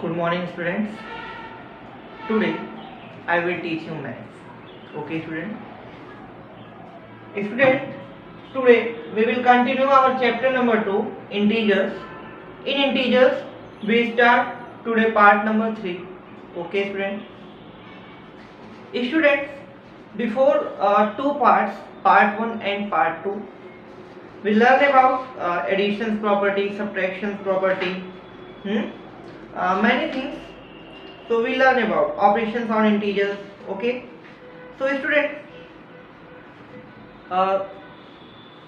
Good morning, students. Today I will teach you maths. Okay, student. Today we will continue our chapter number 2, integers. In integers, we start today part number 3. Okay, student. Students, before two parts, part 1 and part 2, we learn about additions property, subtractions property, many things. So we learn about operations on integers. Okay, so student,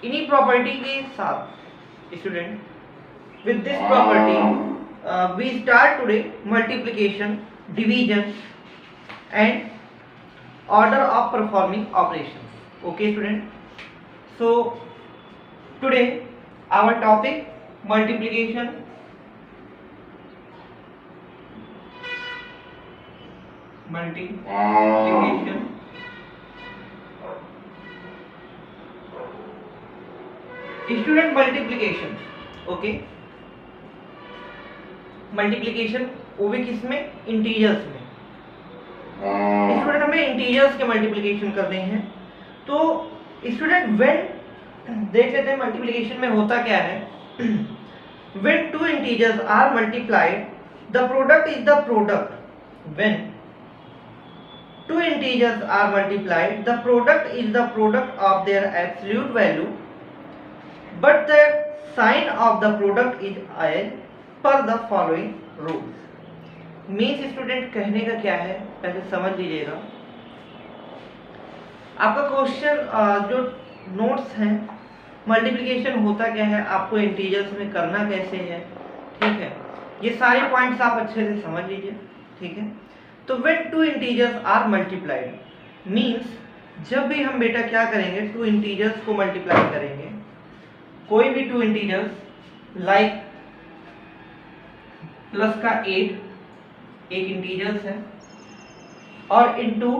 इन्हीं property के साथ student with this property we start today multiplication, division and order of performing operations. Okay, student. So today our topic multiplication, student multiplication. Okay, multiplication वो भी किस में? Integers में. Student हमें integers के मल्टीप्लिकेशन करने हैं. तो स्टूडेंट व्हेन देख लेते हैं मल्टीप्लिकेशन में होता क्या है. When two integers are multiplied the product is the product. When two integers are multiplied the product is the product of their absolute value but the sign of the product is as per the following rules. Means student कहने का क्या है पहले समझ लीजिएगा. आपका question जो notes हैं, मल्टीप्लिकेशन होता क्या है, आपको इंटीजर्स में करना कैसे है, ठीक है, ये सारे पॉइंट्स आप अच्छे से समझ लीजिए. ठीक है, तो when two integers are multiplied means जब भी हम बेटा क्या करेंगे, टू इंटीजर्स को मल्टीप्लाई करेंगे, कोई भी टू इंटीजर्स लाइक प्लस का 8 एक इंटीजर्स है और इनटू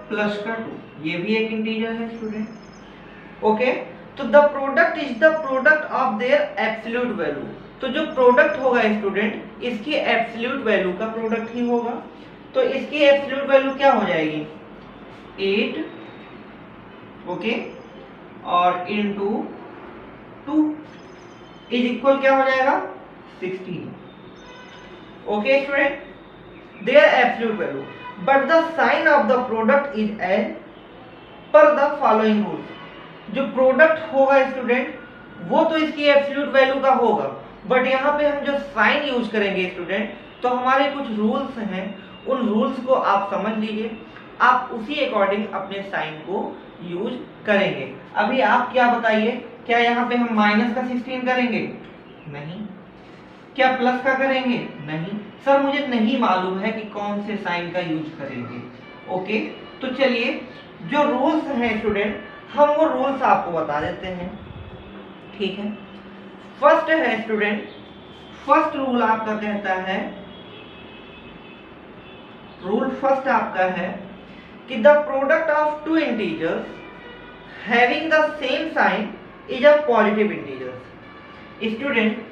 प्लस का 2 ये भी एक इंटीजर है स्टूडेंट. ओके, तो the product is the product of their absolute value. तो जो प्रोडक्ट होगा स्टूडेंट इसकी एब्सोल्यूट वैल्यू का प्रोडक्ट ही होगा. तो इसकी एब्सोल्यूट वैल्यू क्या हो जाएगी? 8. ओके, और इनटू 2 इज इक्वल क्या हो जाएगा? 16. Okay, student, their absolute value, but the sign of the product is as per the following rules. जो प्रोडक्ट होगा स्टूडेंट वो तो इसकी एब्सोल्यूट वैल्यू का होगा, बट यहाँ पे हम जो साइन यूज करेंगे स्टूडेंट, तो हमारे कुछ रूल्स हैं, उन रूल्स को आप समझ लीजिए, आप उसी अकॉर्डिंग अपने साइन को यूज करेंगे. अभी आप क्या बताइए, क्या यहाँ पे हम माइनस का 16 करेंगे? नहीं. क्या प्लस का करेंगे? नहीं. सर मुझे नहीं मालूम है कि कौन से साइन का यूज करेंगे. ओके, तो चलिए जो रूल्स हैं स्टूडेंट हम वो रूल्स आपको बता देते हैं. ठीक है, फर्स्ट है स्टूडेंट, फर्स्ट रूल आपका कहता है, रूल फर्स्ट आपका है कि the product of two integers having the same sign is a positive integers. Student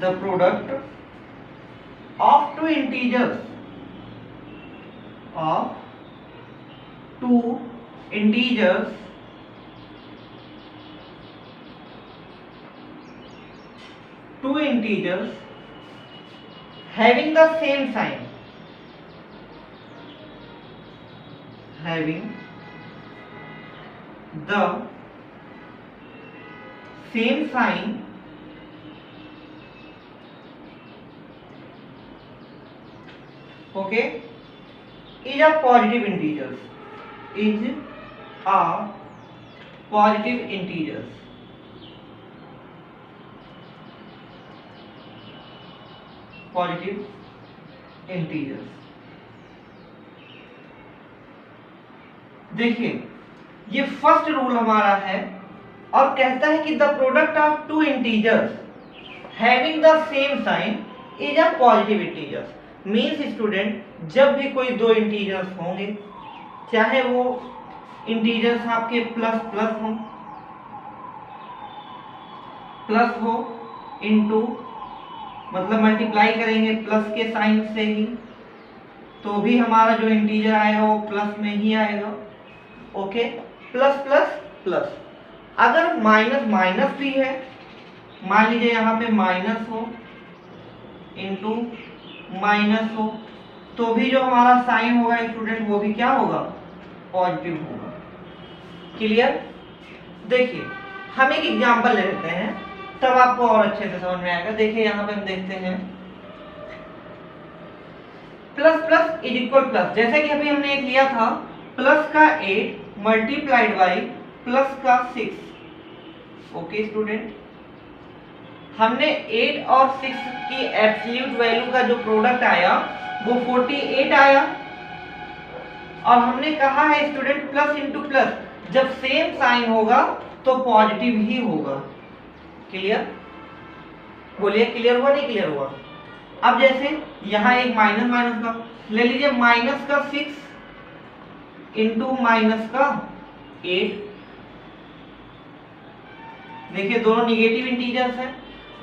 the product of two integers having the same sign, having the same sign okay is a positive integers, is a positive integers. Positive integers. देखिए ये first rule हमारा है और कहता है कि the product of two integers having the same sign is a positive integers. Means student जब भी कोई दो इंटीजर्स होंगे, चाहे वो इंटीजर्स आपके प्लस हो इनटू, मतलब मल्टीप्लाई करेंगे प्लस के साइन से ही, तो भी हमारा जो इंटीजर आएगा वो प्लस में ही आएगा। Okay, plus plus plus. अगर माइनस माइनस भी है, मान लीजिए यहाँ पे माइनस हो इनटू माइनस हो, तो भी जो हमारा साइन होगा स्टूडेंट वो भी क्या होगा, पॉजिटिव होगा। क्लियर? देखिए हम एक एग्जांपल ले लेते हैं, तब आपको और अच्छे से समझ में आएगा। देखिए यहाँ पे हम देखते हैं plus plus is equal plus, जैसे कि अभी हमने एक लिया था प्लस का 8 मल्टीप्लाइड बाई प्लस का 6। ओके स्टूडेंट, हमने 8 और 6 की एब्सोल्यूट वैल्यू का जो प्रोडक्ट आया वो 48 आया, और हमने कहा है स्टूडेंट प्लस इंटू प्लस जब सेम साइन होगा तो पॉजिटिव ही होगा। क्लियर? बोलिए क्लियर हुआ नहीं क्लियर हुआ? अब जैसे यहाँ एक माइनस माइनस का ले लीजिए, माइनस का 6 इंटू माइनस का 8। देखिए दोनों निगेटिव इंटीजर्स हैं,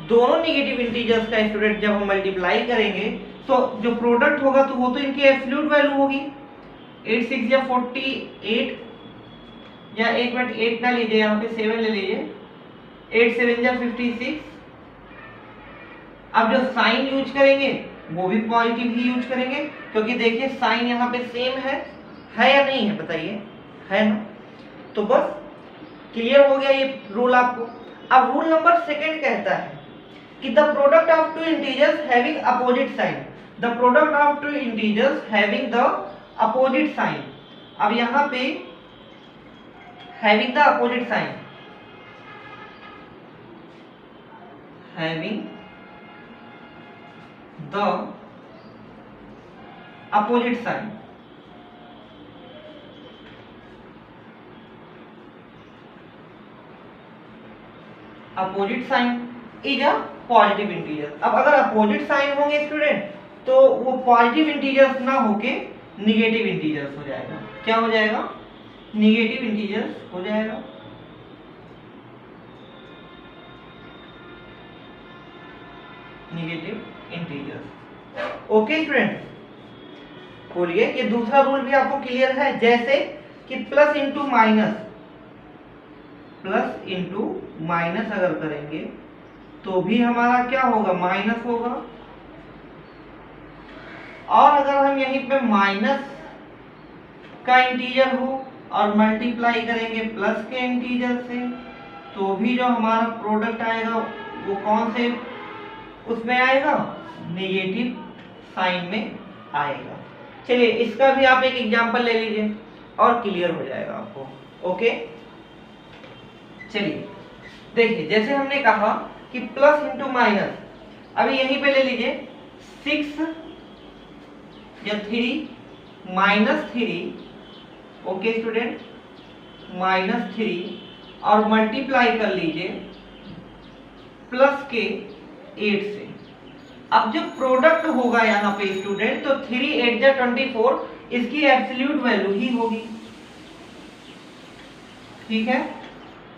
दोनों निगेटिव इंटीजर्स का स्टूडेंट जब हम मल्टीप्लाई करेंगे तो जो प्रोडक्ट होगा तो वो तो इनकी एब्सोल्यूट वैल्यू होगी। 8 6 या 48, या एक मिनट 8 ना लीजिए, यहाँ पे 7 ले लीजिए, 8 7 या 56। अब जो साइन यूज करेंगे वो भी पॉजिटिव ही यूज करेंगे, क्योंकि देखिए साइन यहाँ पे सेम है या नहीं है, बताइए, है ना? तो बस क्लियर हो गया ये रूल आपको। अब रूल नंबर 2 कहता है कि the product of two integers having opposite sign, the product of two integers having the opposite sign. अब यहाँ पे having the opposite sign, having the opposite sign, opposite sign is a positive integer. अब अगर opposite sign होंगे student तो वो positive integers ना होके निगेटिव इंटीजर्स हो जाएगा। क्या हो जाएगा? निगेटिव इंटीजर्स हो जाएगा। Negative integers. ओके स्टूडेंट, बोलिए ये दूसरा रूल भी आपको क्लियर है? जैसे कि plus into minus, plus into minus अगर करेंगे तो भी हमारा क्या होगा, माइनस होगा। और अगर हम यहीं पे माइनस का इंटीजर हो और मल्टीप्लाई करेंगे प्लस के इंटीजर से, तो भी जो हमारा प्रोडक्ट आएगा वो कौन से उसमें आएगा, नेगेटिव साइन में आएगा। चलिए इसका भी आप एक एग्जांपल ले लीजिए और क्लियर हो जाएगा आपको। ओके चलिए देखिए, जैसे हमने कहा कि प्लस इंटू माइनस, अभी यहीं पे ले लीजिए 6 या 3 माइनस 3। ओके स्टूडेंट, माइनस 3 और मल्टीप्लाई कर लीजिए प्लस के 8 से। अब जो प्रोडक्ट होगा यहाँ पे स्टूडेंट, तो 3 8 जा 24, इसकी एब्सोल्यूट वैल्यू ही होगी। ठीक है,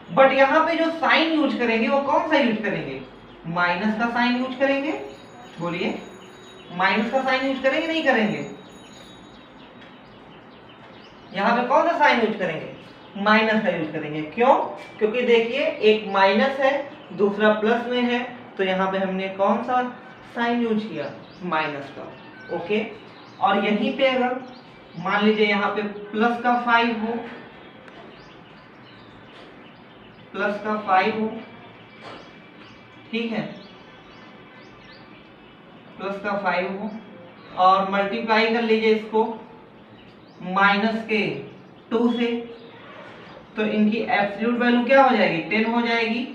बट यहाँ पे जो साइन यूज करेंगे वो कौन सा यूज करेंगे, माइनस का साइन यूज करेंगे। बोलिए माइनस का साइन यूज करेंगे नहीं करेंगे? यहाँ पे कौन सा साइन यूज करेंगे, माइनस का यूज करेंगे। क्यों? क्योंकि देखिए एक माइनस है दूसरा प्लस में है, तो यहाँ पे हमने कौन सा साइन यूज किया, माइनस का। ओके, और यहीं पे अगर मान लीजिए यहाँ पे प्लस का 5 हो, प्लस का 5 हो, ठीक है, प्लस का 5 हो और मल्टीप्लाई कर लीजिए इसको माइनस के 2 से, तो इनकी एब्सोल्यूट वैल्यू क्या हो जाएगी, 10 हो जाएगी।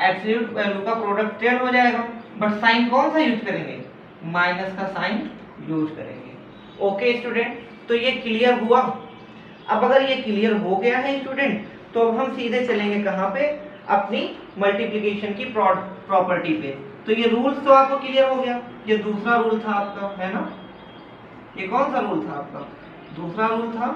एब्सोल्यूट वैल्यू का प्रोडक्ट 10 हो जाएगा, बट साइन कौन सा यूज करेंगे, माइनस का साइन यूज करेंगे। ओके स्टूडेंट, तो ये क्लियर हुआ। अब अगर ये क्लियर हो गया है स्टूडेंट, तो अब हम सीधे चलेंगे कहाँ पे, अपनी मल्टीप्लिकेशन की प्रॉपर्टी पे। तो ये रूल्स तो आपको क्लियर हो गया, ये दूसरा रूल था आपका, है ना? ये कौन सा रूल था आपका, दूसरा रूल था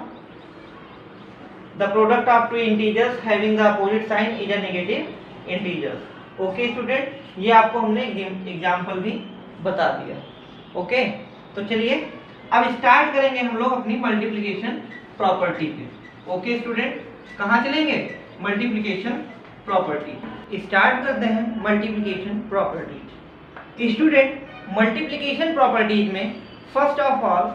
the product of two integers having the opposite sign is a negative integers. Okay student, ये आपको हमने एग्जांपल भी बता दिया। ओके, तो चलिए अब स्टार्ट करेंगे हम लोग अपनी मल्टीप्लिकेशन प्रॉपर्टी पे। ओके स्टूडेंट, कहाँ चलेंगे? Multiplication property. स्टार्ट करते हैं multiplication property. Student, multiplication properties में first of all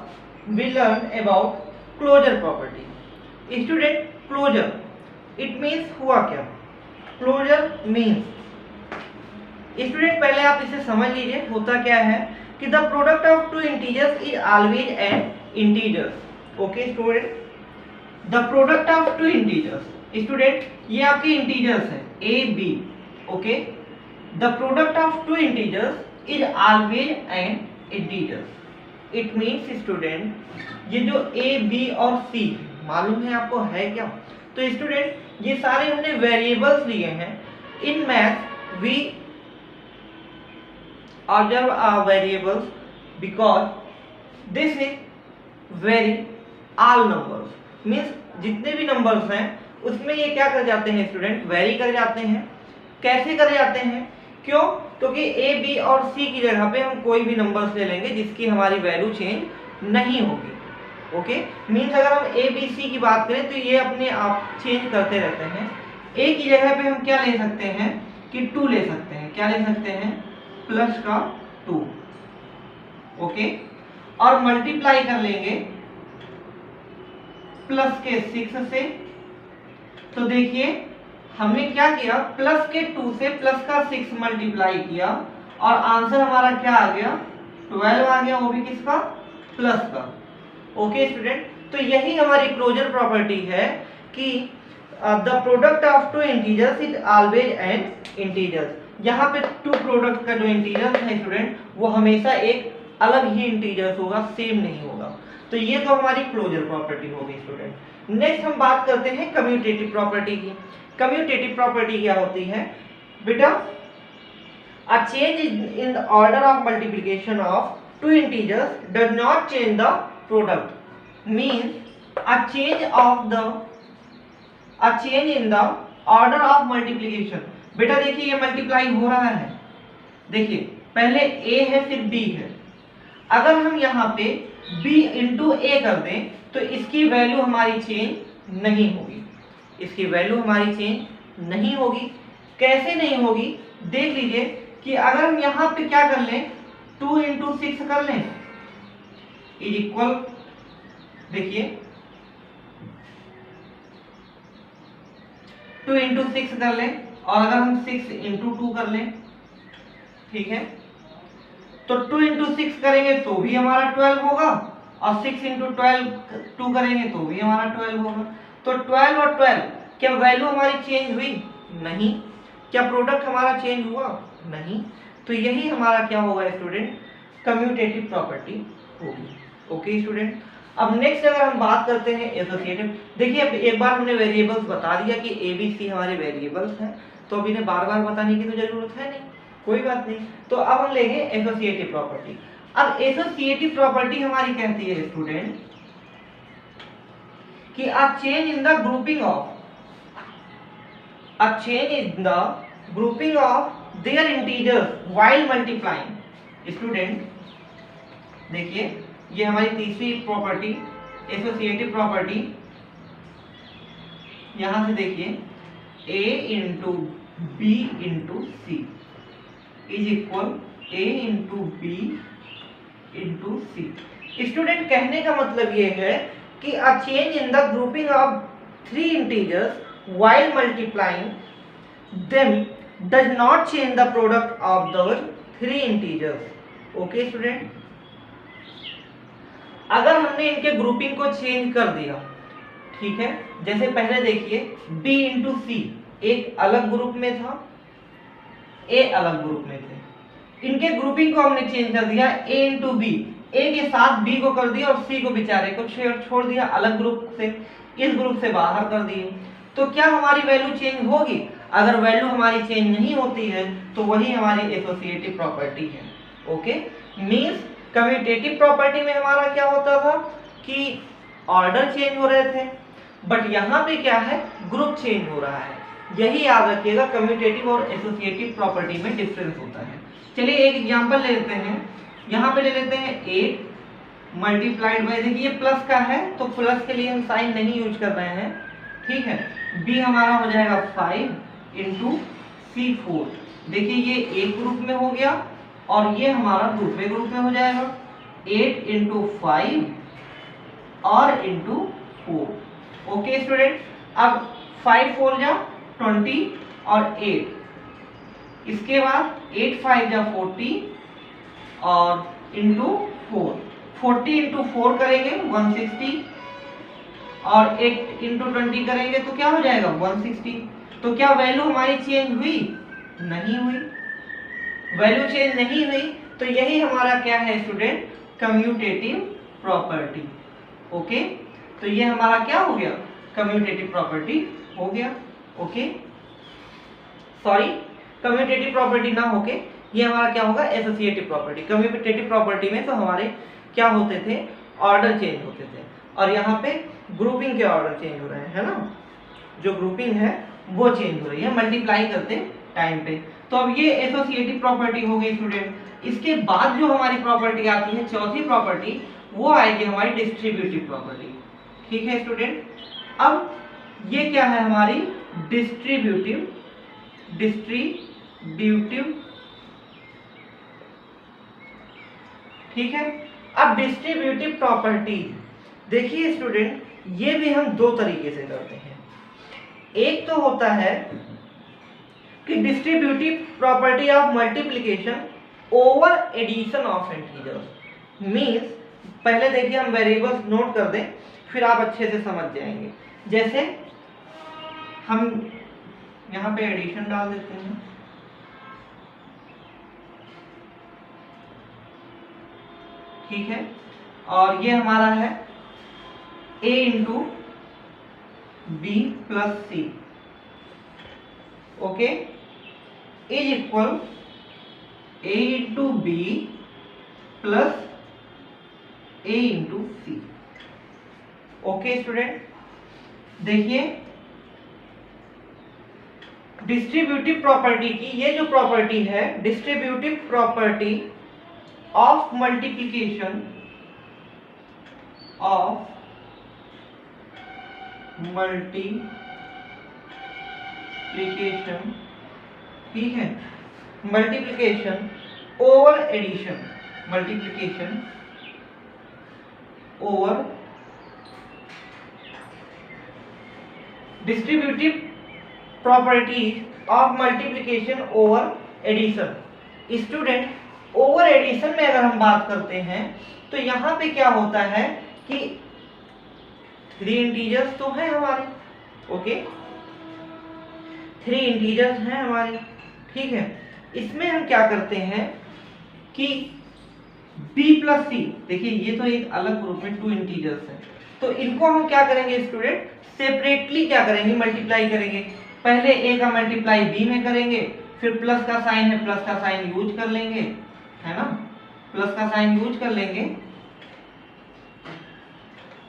we learn about closure property. Student, closure it means हुआ क्या? क्लोजर मीन्स, स्टूडेंट पहले आप इसे समझ लीजिए होता क्या है कि the product of two integers is always an integers. Okay student, the product of two integers, student ये आपके इंटीजर्स है A B. Okay, the product of two integers is always an integers. It means student ये जो A B और सी मालूम है आपको है क्या? तो स्टूडेंट ये सारे हमने वेरिएबल्स लिए हैं। In math we observe our variables because this is vary all numbers, means जितने भी नंबर्स हैं उसमें ये क्या कर जाते हैं स्टूडेंट? वेरी कर जाते हैं। कैसे कर जाते हैं? क्यों? क्योंकि ए बी और सी की जगह पे हम कोई भी नंबर्स ले लेंगे जिसकी हमारी वैल्यू चेंज नहीं होगी। ओके, मीन्स अगर हम ए बी सी की बात करें तो ये अपने आप चेंज करते रहते हैं। ए की जगह पे हम क्या ले सकते हैं कि 2 ले सकते हैं। क्या ले सकते हैं? प्लस का 2। ओके, और मल्टीप्लाई कर लेंगे प्लस के 6 से। तो देखिए हमने क्या किया, प्लस के 2 से प्लस का 6 मल्टीप्लाई किया और आंसर हमारा क्या आ गया? 12 आ गया, वो भी किसका? प्लस का। ओके स्टूडेंट, तो यही हमारी क्लोजर प्रॉपर्टी है कि the product of two integers is always an integers. यहाँ पे टू प्रोडक्ट का जो इंटीजर्स है स्टूडेंट वो हमेशा एक अलग ही इंटीजर्स होगा, सेम नहीं होगा। तो ये तो हमारी क्लोजर प्रॉपर्टी होगी स्टूडेंट। नेक्स्ट हम बात करते हैं कम्यूटेटिव प्रॉपर्टी की। कम्यूटेटिव प्रॉपर्टी क्या होती है बेटा? A change in the order of multiplication of two integers does not change the product. Means a change in the order of multiplication. बेटा देखिए ये मल्टीप्लाई हो रहा है, देखिए पहले a है फिर b है। अगर हम यहाँ पे b इंटू ए कर दें तो इसकी वैल्यू हमारी चेंज नहीं होगी। इसकी वैल्यू हमारी चेंज नहीं होगी। कैसे नहीं होगी? देख लीजिए कि अगर हम यहाँ पे क्या कर लें, 2 इंटू 6 कर लें इज इक्वल, देखिए 2 इंटू 6 कर लें और अगर हम 6 इंटू 2 कर लें, ठीक है, तो 2 इंटू 6 करेंगे तो भी हमारा 12 होगा और 6 इंटू 2 करेंगे तो भी हमारा 12 होगा। तो 12 और 12 क्या वैल्यू हमारी चेंज हुई? नहीं। क्या प्रोडक्ट हमारा चेंज हुआ? नहीं। तो यही हमारा क्या होगा स्टूडेंट? कम्यूटेटिव प्रॉपर्टी होगी। ओके स्टूडेंट, अब नेक्स्ट अगर हम बात करते हैं एसोसिएटिव। देखिए एक बार हमने वेरिएबल्स बता दिया कि ए बी सी हमारे वेरिएबल्स हैं, तो अब इन्हें बार बार बताने की तो जरूरत है नहीं, कोई बात नहीं। तो अब हम लेंगे एसोसिएटिव प्रॉपर्टी। अब एसोसिएटिव प्रॉपर्टी हमारी कहती है स्टूडेंट कि a change in the grouping of their integers while multiplying. Student देखिए ये हमारी तीसरी प्रॉपर्टी एसोसिएटिव प्रॉपर्टी। यहां से देखिए a into B into C is equal a into B into C. Student कहने का मतलब ये है कि a change in the grouping of 3 integers while multiplying them does not change the product of those 3 integers. Okay student, अगर हमने इनके grouping को चेंज कर दिया, ठीक है, जैसे पहले देखिए b इंटू सी एक अलग ग्रुप में था, a अलग ग्रुप में थे। इनके ग्रुपिंग को हमने चेंज कर दिया, a इंटू बी, a के साथ b को कर दिया और c को बेचारे को छोड़ दिया, अलग ग्रुप से इस ग्रुप से बाहर कर दिए। तो क्या हमारी वैल्यू चेंज होगी? अगर वैल्यू हमारी चेंज नहीं होती है तो वही हमारी एसोसिएटिव प्रॉपर्टी है। ओके, मींस कम्यूटेटिव प्रॉपर्टी में हमारा क्या होता था कि ऑर्डर चेंज हो रहे थे, बट यहाँ पे क्या है, ग्रुप चेंज हो रहा है। यही याद रखिएगा, कम्यूटेटिव और एसोसिएटिव प्रॉपर्टी में डिफरेंस होता है। चलिए एक एग्जांपल ले लेते हैं, यहाँ पे ले लेते हैं 8 मल्टीप्लाइड बाई, देखिए ये प्लस का है तो प्लस के लिए हम साइन नहीं यूज कर रहे हैं, ठीक है। बी हमारा हो जाएगा 5 इंटू सी 4, देखिए ये एक ग्रुप में हो गया और ये हमारा दूसरे ग्रुप में हो जाएगा 8 इंटू 5 और इंटू 4। ओके स्टूडेंट, अब 5 4 जा 20 और 8, इसके बाद 8 5 जा 40 और इंटू 4, 40 इंटू 4 करेंगे 160 और 8 इंटू 20 करेंगे तो क्या हो जाएगा 160। तो क्या वैल्यू हमारी चेंज हुई? नहीं हुई, वैल्यू चेंज नहीं हुई। तो यही हमारा क्या है स्टूडेंट, कम्यूटेटिव प्रॉपर्टी। ओके, तो ये हमारा क्या हो गया, कम्यूटेटिव प्रॉपर्टी हो गया। ओके, सॉरी, कम्यूटेटिव प्रॉपर्टी ना होके ये हमारा क्या होगा, एसोसिएटिव प्रॉपर्टी। कम्यूटेटिव प्रॉपर्टी में तो हमारे क्या होते थे, ऑर्डर चेंज होते थे, और यहाँ पे ग्रुपिंग के ऑर्डर चेंज हो रहे हैं, है ना, जो ग्रुपिंग है वो चेंज हो रही है मल्टीप्लाई करते टाइम पे। तो अब ये एसोसिएटिव प्रॉपर्टी हो गई स्टूडेंट। इसके बाद जो हमारी प्रॉपर्टी आती है, चौथी प्रॉपर्टी, वो आएगी हमारी डिस्ट्रीब्यूटिव प्रॉपर्टी। ठीक है स्टूडेंट, अब ये क्या है हमारी डिस्ट्रीब्यूटिव ठीक है। अब डिस्ट्रीब्यूटिव प्रॉपर्टी देखिए स्टूडेंट, ये भी हम दो तरीके से करते हैं। एक तो होता है कि distributive property of multiplication over addition of integers. Means पहले देखिए हम वेरिएबल्स नोट कर दें, फिर आप अच्छे से समझ जाएंगे। जैसे हम यहाँ पे एडिशन डाल देते हैं, ठीक है, और ये हमारा है a into B plus C, okay, is equal a into B plus a into C. Okay student, देखिए डिस्ट्रीब्यूटिव प्रॉपर्टी की ये जो प्रॉपर्टी है, डिस्ट्रीब्यूटिव प्रॉपर्टी ऑफ मल्टीप्लिकेशन ठीक है, multiplication over addition, multiplication over distributive property of multiplication over addition. Student, over addition में अगर हम बात करते हैं तो यहां पे क्या होता है कि 3 इंटीजर्स तो हैं हमारे, ओके, 3 इंटीजर्स हैं हमारे, ठीक है। इसमें हम क्या करते हैं कि b प्लस सी, देखिए ये तो एक अलग ग्रुप में 2 इंटीजर्स हैं, तो इनको हम क्या करेंगे स्टूडेंट, सेपरेटली क्या करेंगे, मल्टीप्लाई करेंगे। पहले a का मल्टीप्लाई b में करेंगे, फिर प्लस का साइन है, प्लस का साइन यूज कर लेंगे, है ना, प्लस का साइन यूज कर लेंगे,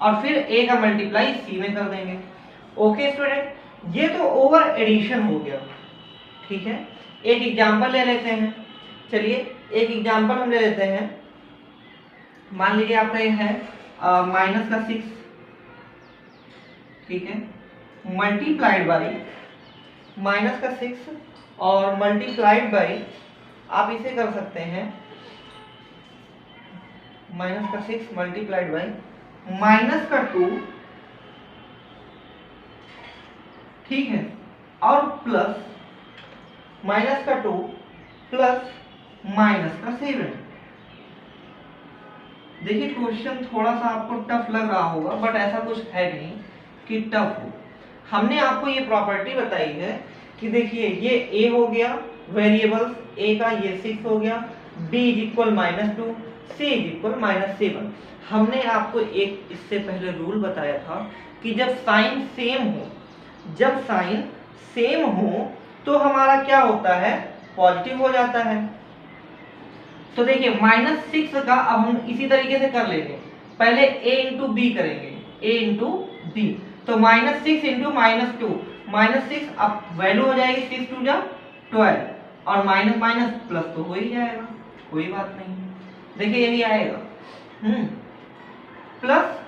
और फिर a का मल्टीप्लाई c में कर देंगे। ओके स्टूडेंट, ये तो ओवर एडिशन हो गया, ठीक है। एक एग्जांपल ले लेते हैं, चलिए एक एग्जांपल हम ले लेते हैं। मान लीजिए आपका ये है माइनस का 6, ठीक है, मल्टीप्लाइड बाई माइनस का 6 और मल्टीप्लाइड बाई, आप इसे कर सकते हैं माइनस का 6 मल्टीप्लाइड बाई माइनस का 2, ठीक है, और प्लस माइनस का 2 प्लस माइनस का 7। देखिए क्वेश्चन थोड़ा सा आपको टफ लग रहा होगा, बट ऐसा कुछ है नहीं कि टफ हो। हमने आपको ये प्रॉपर्टी बताई है कि देखिए ये a हो गया, वेरिएबल्स a का ये 6 हो गया, b is equal -2, c is equal -7। हमने आपको एक इससे पहले रूल बताया था कि जब साइन सेम हो, जब साइन सेम हो तो हमारा क्या होता है, पॉजिटिव हो जाता है। तो देखिए -6 का अब हम इसी तरीके से कर लेंगे, पहले a इंटू बी करेंगे, a इंटू बी, तो -6 इंटू -2, -6 अब वैल्यू हो जाएगी 6 2 जा 12, और माइनस माइनस प्लस तो हो ही जाएगा, कोई बात नहीं। देखिए यही आएगा प्लस,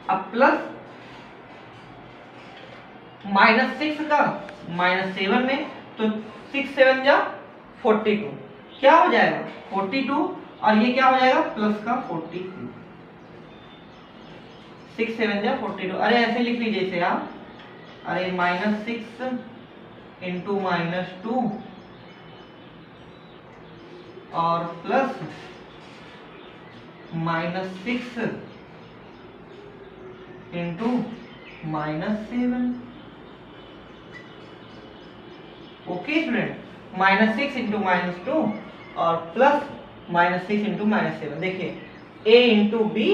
अब प्लस -6 का -7 में, तो 6 7 जा 42, क्या हो जाएगा 42, और ये क्या हो जाएगा प्लस का 42, 6 7 जा 42। अरे ऐसे लिख लीजिए इसे आप, अरे -6 इंटू -2 और plus -6 into -7। Okay student, -6 into -2 और प्लस -6 इंटू -7। देखिए a इंटू बी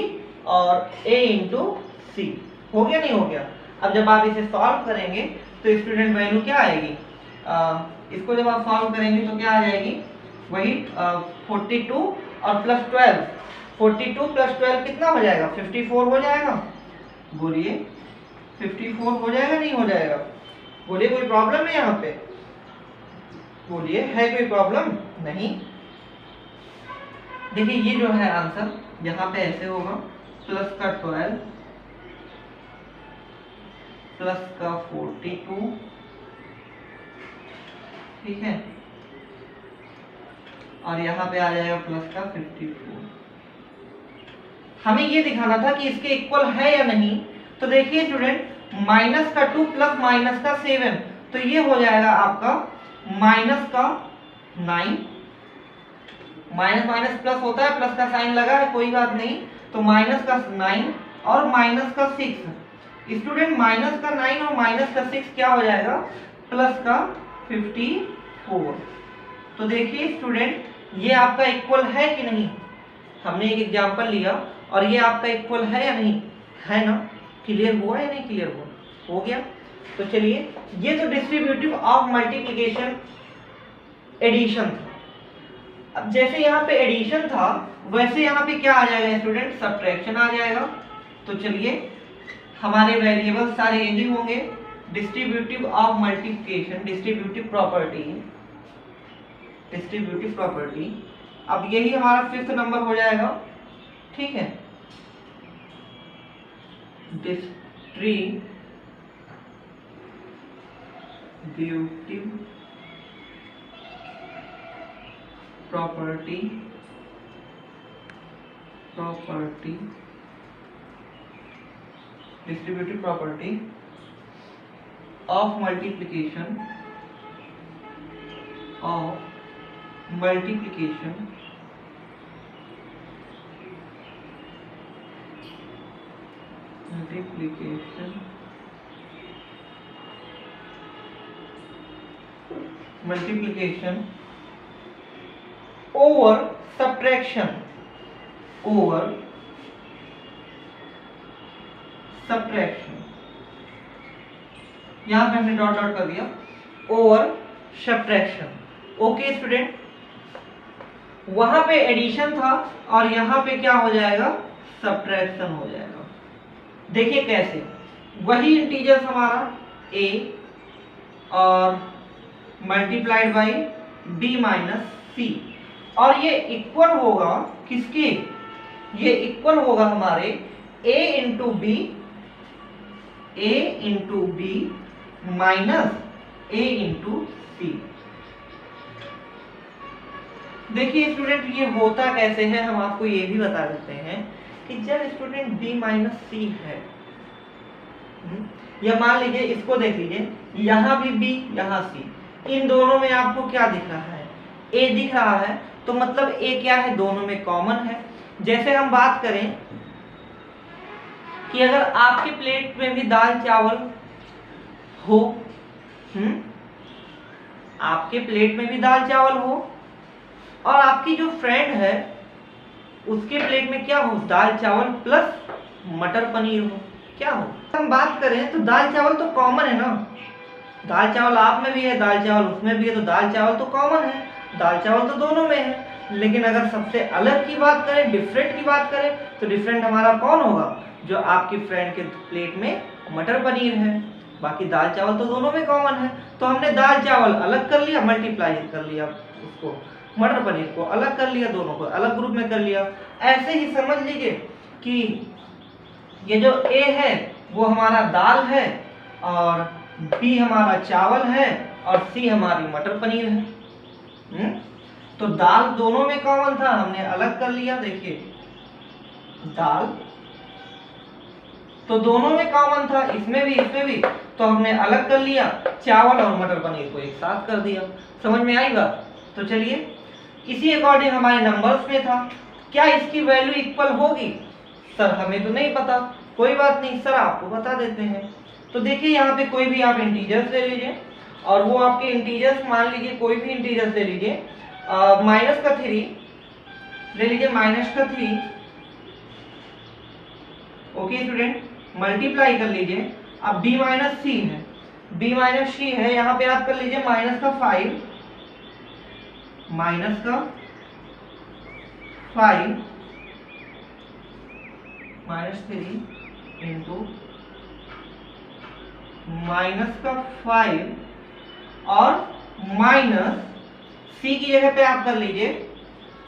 और a इंटू सी, हो गया नहीं हो गया। अब जब आप इसे सॉल्व करेंगे तो स्टूडेंट वैल्यू क्या आएगी, इसको जब आप सॉल्व करेंगे तो क्या आ जाएगी, वही 42 और प्लस 12, 42 प्लस 12 कितना हो जाएगा 54 हो जाएगा। बोलिए 54 हो जाएगा नहीं हो जाएगा, बोलिए कोई प्रॉब्लम है यहाँ पे, बोलिए है कोई प्रॉब्लम नहीं। देखिए ये जो है आंसर यहाँ पे ऐसे होगा, प्लस का 12 प्लस का 42, ठीक है, और यहाँ पे आ जाएगा प्लस का 54। हमें ये दिखाना था कि इसके इक्वल है या नहीं। तो देखिए स्टूडेंट, माइनस का 2 प्लस माइनस का 7, तो ये हो जाएगा आपका माइनस का 9, माइनस माइनस प्लस होता है, प्लस का साइन लगा है कोई बात नहीं, तो माइनस का 9 और माइनस का 6। स्टूडेंट माइनस का 9 और माइनस का 6 क्या हो जाएगा प्लस का 54। तो देखिए स्टूडेंट, ये आपका इक्वल है कि नहीं, हमने एक एग्जांपल लिया और ये आपका इक्वल है या नहीं, है ना, क्लियर हुआ या नहीं क्लियर हुआ, हो गया। तो चलिए, ये तो डिस्ट्रीब्यूटिव ऑफ मल्टीप्लिकेशन एडिशन था। अब जैसे यहाँ पे एडिशन था वैसे यहाँ पे क्या आ जाएगा स्टूडेंट, सब्ट्रैक्शन आ जाएगा। तो चलिए हमारे वेरिएबल सारे यही होंगे, distributive of multiplication, distributive property. अब यही हमारा 5th नंबर हो जाएगा, ठीक है, distributive property distributive property of multiplication over subtraction, यहां पे हमने डॉट डॉट कर दिया, ओवर सब्ट्रैक्शन। ओके स्टूडेंट, वहां पे एडिशन था और यहां पे क्या हो जाएगा, सब्ट्रैक्शन हो जाएगा। देखिए कैसे, वही इंटीजर्स हमारा a और मल्टीप्लाइड बाई b माइनस सी, और ये इक्वल होगा किसके, ये इक्वल होगा हमारे a into b minus a into c. देखिए स्टूडेंट, ये होता कैसे है, हम आपको ये भी बता देते हैं कि जब स्टूडेंट b माइनस सी है, या मान लीजिए इसको देख लीजिए, यहाँ भी b यहाँ c, इन दोनों में आपको क्या दिख रहा है, a दिख रहा है, तो मतलब a क्या है, दोनों में कॉमन है। जैसे हम बात करें कि अगर आपके प्लेट में भी दाल चावल हो, आपके प्लेट में भी दाल चावल हो, और आपकी जो फ्रेंड है उसके प्लेट में क्या हो, दाल चावल प्लस मटर पनीर हो, क्या हो। हम बात करें तो दाल चावल तो कॉमन है ना, दाल चावल आप में भी है, दाल चावल उसमें भी है, तो दाल चावल तो कॉमन है, दाल चावल तो दोनों में है। लेकिन अगर सबसे अलग की बात करें, डिफरेंट की बात करें, तो डिफरेंट हमारा कौन होगा, जो आपकी फ्रेंड के प्लेट में मटर पनीर है। बाकी दाल चावल तो दोनों में कॉमन है, तो हमने दाल चावल अलग कर लिया, मल्टीप्लाई कर लिया उसको, मटर पनीर को अलग कर लिया, दोनों को अलग ग्रुप में कर लिया। ऐसे ही समझ लीजिए कि ये जो ए है वो हमारा दाल है, और बी हमारा चावल है, और सी हमारी मटर पनीर है। तो दाल दोनों में कॉमन था, हमने अलग कर लिया। देखिए दाल तो दोनों में कॉमन था, इसमें भी इसमें भी, तो हमने अलग कर लिया। चावल और मटर पनीर को एक साथ कर दिया। समझ में आई बात? तो चलिए इसी अकॉर्डिंग हमारे नंबर्स में था, क्या इसकी वैल्यू इक्वल होगी? सर हमें तो नहीं पता, कोई बात नहीं सर आपको बता देते हैं। तो देखिए यहाँ पे कोई भी आप इंटीजर्स ले लीजिए, और वो आपके इंटीजर्स मान लीजिए, कोई भी इंटीजर्स ले लीजिए, माइनस का 3 ले लीजिए, माइनस का 3। ओके स्टूडेंट, मल्टीप्लाई कर लीजिए। अब b माइनस सी है, b माइनस सी है, यहाँ पे आप कर लीजिए माइनस का 5, माइनस का 5 माइनस 3 इंटू माइनस का 5 और माइनस सी की जगह पे आप कर लीजिए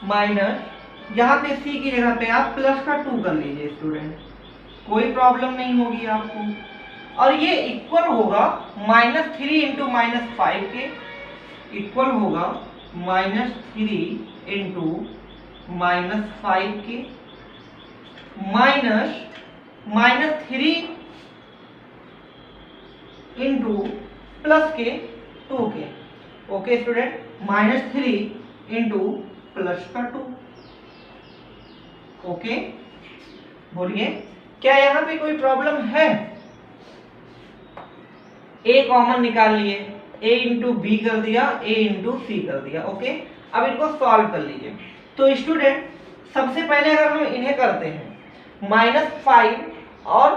माइनस, यहाँ पे सी की जगह पे आप प्लस का 2 कर लीजिए स्टूडेंट, कोई प्रॉब्लम नहीं होगी आपको। और ये इक्वल होगा माइनस 3 इंटू माइनस 5 के, इक्वल होगा माइनस 3 इंटू माइनस 5 के, माइनस माइनस 3 इंटू प्लस के 2 के। Okay student, minus 3 into plus का 2। ओके बोलिए, क्या यहाँ पे कोई प्रॉब्लम है? ए कॉमन निकाल लिए, ए इंटू बी कर दिया, ए इंटू सी कर दिया। ओके, अब इनको सॉल्व कर लीजिए। तो स्टूडेंट सबसे पहले अगर हम इन्हें करते हैं माइनस 5 और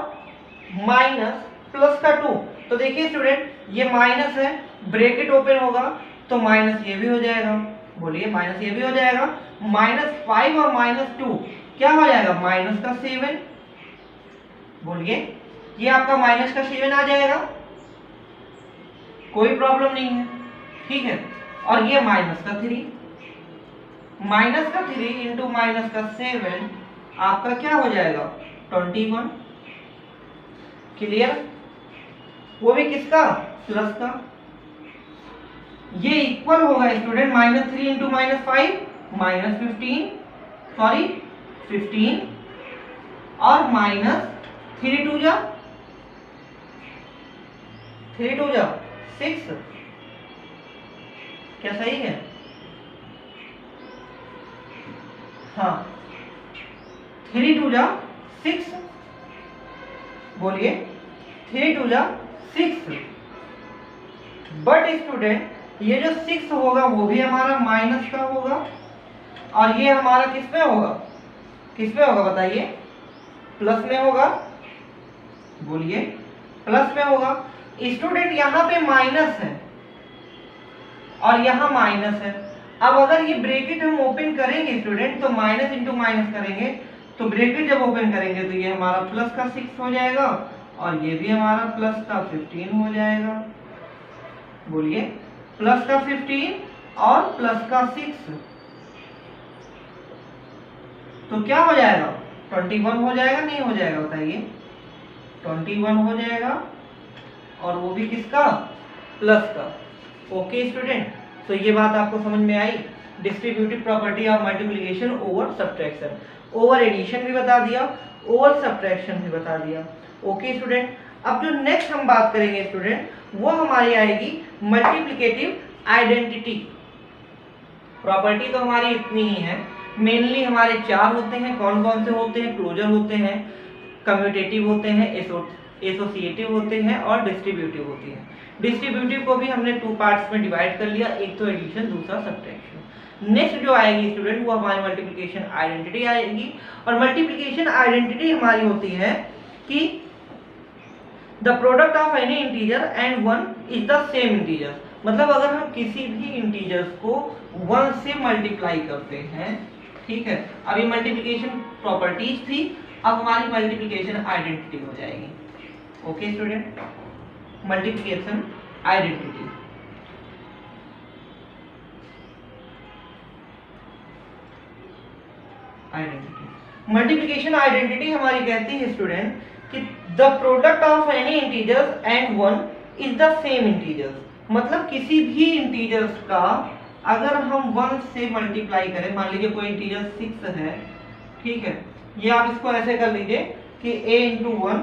माइनस प्लस का 2, तो देखिए स्टूडेंट ये माइनस है, ब्रैकेट ओपन होगा तो माइनस ये भी हो जाएगा। बोलिए माइनस ये भी हो जाएगा, माइनस 5 और माइनस 2 क्या हो जाएगा? माइनस का 7। बोलिए ये आपका माइनस का 7 आ जाएगा, कोई प्रॉब्लम नहीं है, ठीक है। और ये माइनस का 3, माइनस का 3 इंटू माइनस का 7 आपका क्या हो जाएगा? 21। क्लियर? वो भी किसका? प्लस का। ये इक्वल होगा student minus 3 into minus 5 minus 15, sorry 15, और माइनस 3 2 जा 6। क्या सही है? हाँ, 3 2 जा 6। बोलिए 3 2 जा 6। बट स्टूडेंट ये जो 6 होगा वो भी हमारा माइनस का होगा, और ये हमारा किस में होगा? किस में होगा बताइए? प्लस में होगा। बोलिए प्लस में होगा। स्टूडेंट यहाँ पे माइनस है और यहाँ माइनस है। अब अगर ये ब्रैकेट हम ओपन करेंगे स्टूडेंट, तो माइनस इंटू माइनस करेंगे, तो ब्रैकेट जब ओपन करेंगे तो ये हमारा प्लस का 6 हो जाएगा, और ये भी हमारा प्लस का 15 हो जाएगा। बोलिए प्लस का 15 और प्लस का 6, तो क्या हो जाएगा? 21 हो जाएगा, नहीं हो जाएगा बताइए? 21 हो जाएगा, और वो भी किसका? प्लस का। ओके स्टूडेंट, तो ये बात आपको समझ में आई, distributive property of multiplication over subtraction. Over addition भी बता दिया, ओवर सब्ट्रैक्शन भी बता दिया। ओके स्टूडेंट, अब जो नेक्स्ट हम बात करेंगे स्टूडेंट, वो हमारी आएगी मल्टीप्लिकेटिव आइडेंटिटी। प्रॉपर्टी तो हमारी इतनी ही है, मेनली हमारे 4 होते हैं। कौन कौन से होते हैं? क्लोजर होते हैं, कम्यूटेटिव होते हैं, एसोसिएटिव होते हैं, और डिस्ट्रीब्यूटिव होती है। डिस्ट्रीब्यूटिव को भी हमने 2 पार्ट्स में डिवाइड कर लिया, एक तो एडिशन, दूसरा सब्ट्रैक्शन। नेक्स्ट जो आएगी स्टूडेंट वो हमारी मल्टीप्लिकेशन आइडेंटिटी आएगी, और मल्टीप्लिकेशन आइडेंटिटी हमारी होती है कि the product of any integer and 1 is the same integer. मतलब अगर हम किसी भी इंटीजर्स को 1 से मल्टीप्लाई करते हैं, ठीक है। अब ये मल्टीप्लिकेशन प्रॉपर्टीज थी, अब हमारी मल्टीप्लिकेशन आइडेंटिटी हो जाएगी। Okay student, multiplication identity. Multiplication identity हमारी कहती है स्टूडेंट कि the product of any integers and one is the same integers. मतलब किसी भी इंटीजर्स का अगर हम 1 से मल्टीप्लाई करें, मान लीजिए कोई इंटीजर 6 है, ठीक है, ये आप इसको ऐसे कर लीजिए कि a into 1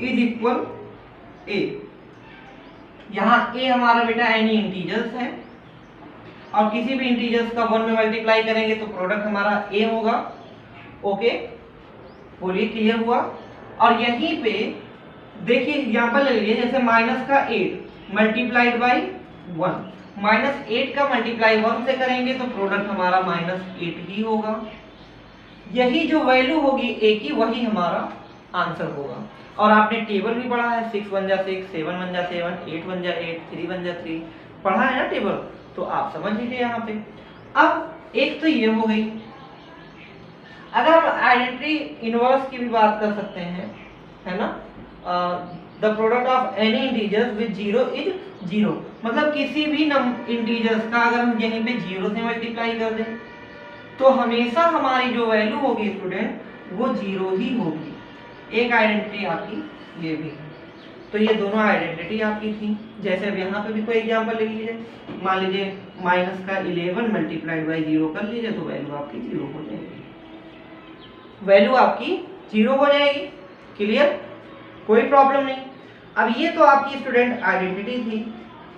is equal a। यहाँ a हमारा बेटा एनी इंटीजर्स है और किसी भी इंटीजर्स का 1 में मल्टीप्लाई करेंगे तो प्रोडक्ट हमारा a होगा। ओके, बोलिए क्लियर हुआ। और यहीं पे देखिए एग्जांपल ले लीजिए, जैसे माइनस का 8 मल्टीप्लाइड बाई 1, -8 का मल्टीप्लाई 1 से करेंगे तो प्रोडक्ट हमारा -8 ही होगा। यही जो वैल्यू होगी a की वही हमारा आंसर होगा। और आपने टेबल भी पढ़ा है, 6 1 जा 6, 7 1 जा 7, 8 1 जा 8, 3 1 जा 3, पढ़ा है ना टेबल, तो आप समझ लीजिए यहाँ पे। अब एक तो ये हो गई। अगर हम आइडेंटिटी इनवर्स की भी बात कर सकते हैं, है ना, the product of any integers with 0 is 0। मतलब किसी भी इंटीजर्स का अगर हम यहीं पे 0 से मल्टीप्लाई कर दें तो हमेशा हमारी जो वैल्यू होगी स्टूडेंट वो 0 ही होगी। एक आइडेंटिटी आपकी ये भी है। तो ये दोनों आइडेंटिटी आपकी थी। जैसे अब यहाँ पे भी कोई एग्जांपल ले लीजिए, मान लीजिए माइनस का 11 मल्टीप्लाइड बाई 0 कर लीजिए तो वैल्यू आपकी 0 हो जाएगी। वैल्यू आपकी 0 हो जाएगी। क्लियर, कोई प्रॉब्लम नहीं। अब ये तो आपकी स्टूडेंट आइडेंटिटी थी,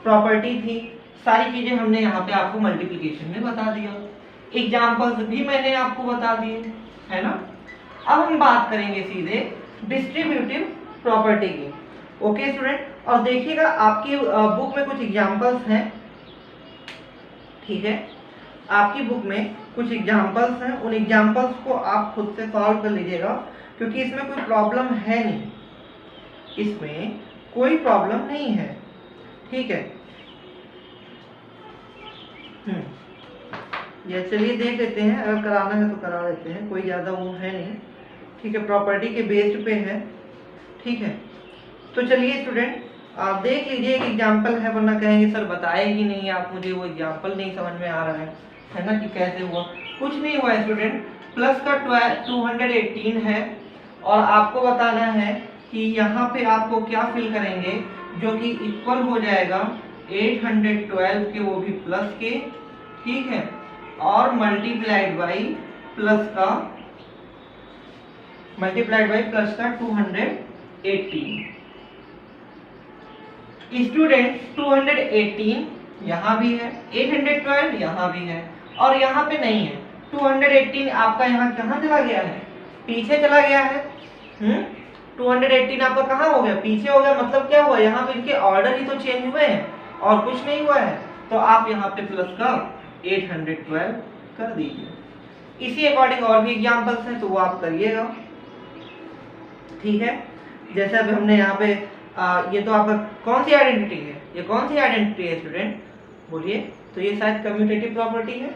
प्रॉपर्टी थी, सारी चीजें हमने यहाँ पे आपको मल्टीप्लिकेशन में बता दिया, एग्जाम्पल्स भी मैंने आपको बता दिए, है ना। अब हम बात करेंगे सीधे डिस्ट्रीब्यूटिव प्रॉपर्टी की। ओके स्टूडेंट, और देखिएगा आपकी बुक में कुछ एग्जाम्पल्स हैं, ठीक है, आपकी बुक में कुछ एग्जाम्पल्स हैं, उन एग्जाम्पल्स को आप खुद से सॉल्व कर लीजिएगा क्योंकि इसमें कोई प्रॉब्लम है नहीं, इसमें कोई प्रॉब्लम नहीं है, ठीक है। ये चलिए देख लेते हैं, अगर कराना है तो करा देते हैं, कोई ज़्यादा वो है नहीं, ठीक है, प्रॉपर्टी के बेस्ड पे है, ठीक है। तो चलिए स्टूडेंट आप देख लीजिए, एक एग्जाम्पल है, वरना कहेंगे सर बताए ही नहीं आप मुझे, वो एग्जाम्पल नहीं समझ में आ रहा है ना, कि कैसे हुआ। कुछ नहीं हुआ स्टूडेंट, प्लस का 218 है और आपको बताना है कि यहाँ पे आपको क्या फिल करेंगे जो कि इक्वल हो जाएगा 812 के, वो भी प्लस के, ठीक है, और मल्टीप्लाइड बाई प्लस का 218। स्टूडेंट 218 यहाँ भी है, 812 यहाँ भी है और यहाँ पे नहीं है। 218 आपका यहाँ कहाँ चला गया है, पीछे चला गया है। 218 आपका कहाँ हो गया, पीछे हो गया। मतलब क्या हुआ, यहाँ पे इनके ऑर्डर ही तो चेंज हुए हैं और कुछ नहीं हुआ है। तो आप यहाँ पे प्लस का 812 कर दीजिए। इसी अकॉर्डिंग और भी एग्जाम्पल्स हैं तो वो आप करिएगा, ठीक है। जैसे अभी हमने यहाँ पे ये तो आपका कौन सी आइडेंटिटी है, ये कौन सी आइडेंटिटी है स्टूडेंट, बोलिए। तो ये शायद कम्यूटेटिव प्रॉपर्टी है,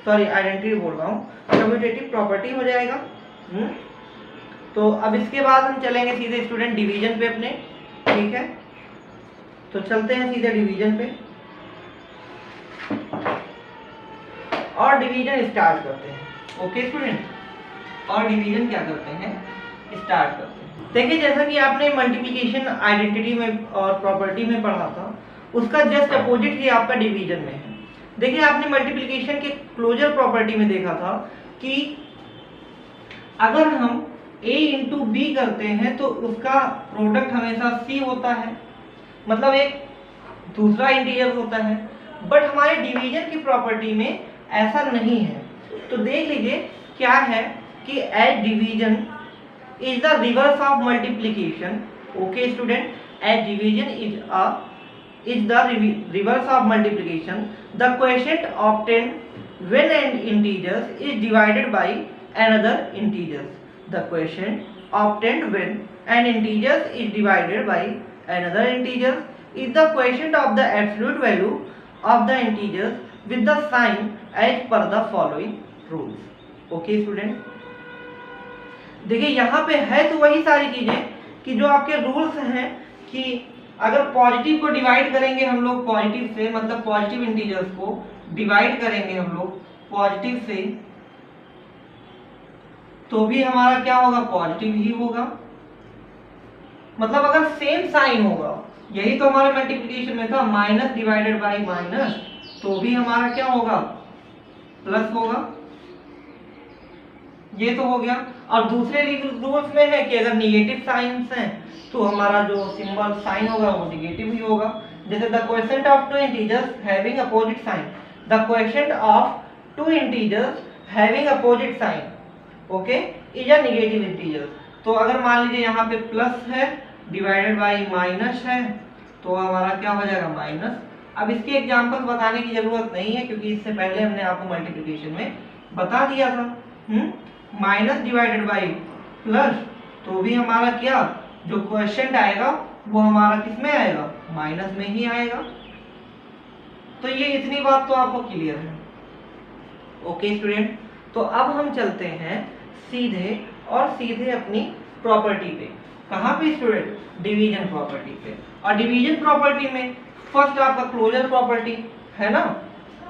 सॉरी आइडेंटिटी बोल रहा हूँ, कम्यूटेटिव प्रॉपर्टी हो जाएगा। तो अब इसके बाद हम चलेंगे सीधे स्टूडेंट डिवीजन पे अपने, ठीक है। तो चलते हैं सीधे डिवीजन पे और डिवीजन स्टार्ट करते हैं। ओके स्टूडेंट, और डिवीजन क्या करते हैं, स्टार्ट करते हैं। देखिए जैसा कि आपने मल्टीप्लिकेशन आइडेंटिटी में और प्रॉपर्टी में पढ़ा था, उसका जस्ट अपोजिट ही आपका डिवीजन में है। देखिए आपने मल्टीप्लिकेशन के क्लोजर प्रॉपर्टी में देखा था कि अगर हम a इंटू बी करते हैं तो उसका प्रोडक्ट हमेशा c होता है, मतलब एक दूसरा इंटीजर होता है। बट हमारे डिवीजन की प्रॉपर्टी में ऐसा नहीं है। तो देख लीजिए क्या है कि as division is the reverse of multiplication. Okay student, as division is the reverse of multiplication. The quotient obtained when an integer is divided by another integer. The quotient obtained when an integer is divided by another integer is the quotient of the absolute value of the integers with the sign as per the following rules. Okay student, देखिए यहाँ पे है तो वही सारी चीजें कि जो आपके रूल्स हैं कि अगर पॉजिटिव को डिवाइड करेंगे हम लोग पॉजिटिव से, मतलब पॉजिटिव इंटीजर्स को डिवाइड करेंगे हम लोग पॉजिटिव से, तो भी हमारा क्या होगा, पॉजिटिव ही होगा। मतलब अगर सेम साइन होगा, यही तो हमारे मल्टीप्लिकेशन में था, माइनस डिवाइडेड बाई माइनस, तो भी हमारा क्या होगा, प्लस होगा। ये तो हो गया। और दूसरे रूल्स में है कि अगर निगेटिव साइंस हैं तो हमारा जो सिंबल साइन होगा वो निगेटिव ही होगा। जैसे the quotient of two integers having opposite sign, the quotient of two integers having opposite sign, okay, is a negative integer. तो अगर मान लीजिए यहाँ पे प्लस है डिवाइडेड बाई माइनस है, तो हमारा क्या हो जाएगा, माइनस। अब इसके एग्जांपल बताने की जरूरत नहीं है क्योंकि इससे पहले हमने आपको मल्टीप्लिकेशन में बता दिया था। माइनस डिवाइडेड बाई प्लस, तो भी हमारा क्या, जो क्वोशिएंट आएगा वो हमारा किस में आएगा, माइनस में ही आएगा। तो ये इतनी बात तो आपको क्लियर है, ओके स्टूडेंट। तो अब हम चलते हैं सीधे और सीधे अपनी प्रॉपर्टी पे। कहाँ पे स्टूडेंट, डिवीजन प्रॉपर्टी पे। और डिवीजन प्रॉपर्टी में फर्स्ट आपका क्लोजर प्रॉपर्टी है ना,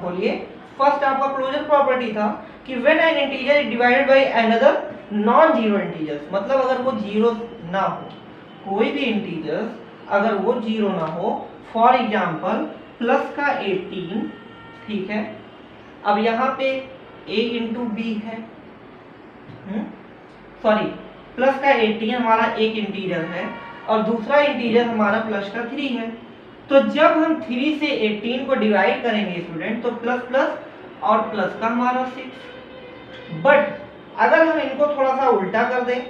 बोलिए। फर्स्ट आपका क्लोजर प्रॉपर्टी था कि when an integer is divided by another non zero integers, मतलब अगर वो जीरो ना हो, कोई भी इंटीजर्स अगर वो जीरो ना हो, फॉर एग्जांपल प्लस का 18, ठीक है। अब यहाँ पे a इंटू बी है, सॉरी प्लस का 18 हमारा एक इंटीजर है और दूसरा इंटीजर हमारा प्लस का 3 है। तो जब हम 3 से 18 को डिवाइड करेंगे स्टूडेंट, तो प्लस प्लस और प्लस का हमारा 6। बट अगर हम इनको थोड़ा सा उल्टा कर दें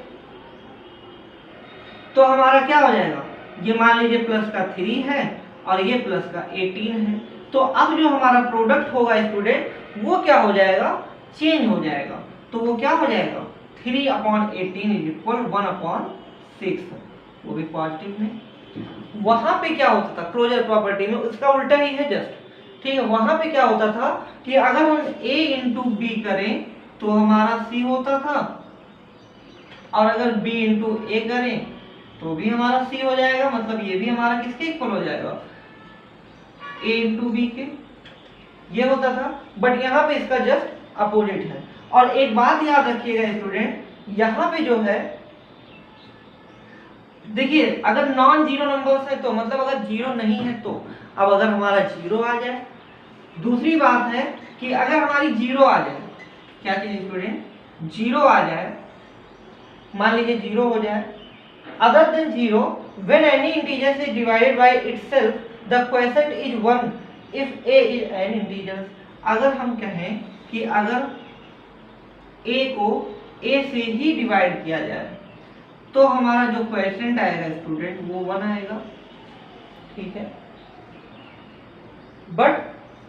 तो हमारा क्या हो जाएगा, ये मान लीजिए प्लस का 3 है और ये प्लस का 18 है। तो अब जो हमारा प्रोडक्ट होगा स्टूडेंट वो क्या हो जाएगा, चेंज हो जाएगा। तो वो क्या हो जाएगा, 3/18 इज इक्वल 1/6, वो भी पॉजिटिव में। वहां पे क्या होता था क्लोजर प्रॉपर्टी में, उसका उल्टा ही है जस्ट, ठीक है। वहां पे क्या होता था कि अगर हम a इंटू बी करें तो हमारा c होता था, और अगर b इंटू ए करें तो भी हमारा c हो जाएगा। मतलब ये भी हमारा किसके इक्वल हो जाएगा, a इंटू बी के, ये होता था। बट यहाँ पे इसका जस्ट अपोजिट है। और एक बात याद रखिएगा स्टूडेंट, यहाँ पे जो है देखिए, अगर नॉन जीरो नंबर्स है तो मतलब अगर जीरो नहीं है तो, अब अगर हमारा जीरो आ जाए, दूसरी बात है कि अगर हमारी जीरो आ जाए, क्या चीज स्टूडेंट, जीरो आ जाए, मान लीजिए जीरो हो जाए, other than zero when any integer is divided by itself the quotient is 1 if a is an integer. अगर हम कहें कि अगर a को a से ही डिवाइड किया जाए तो हमारा जो क्वोशिएंट आएगा स्टूडेंट वो 1 आएगा, ठीक है। But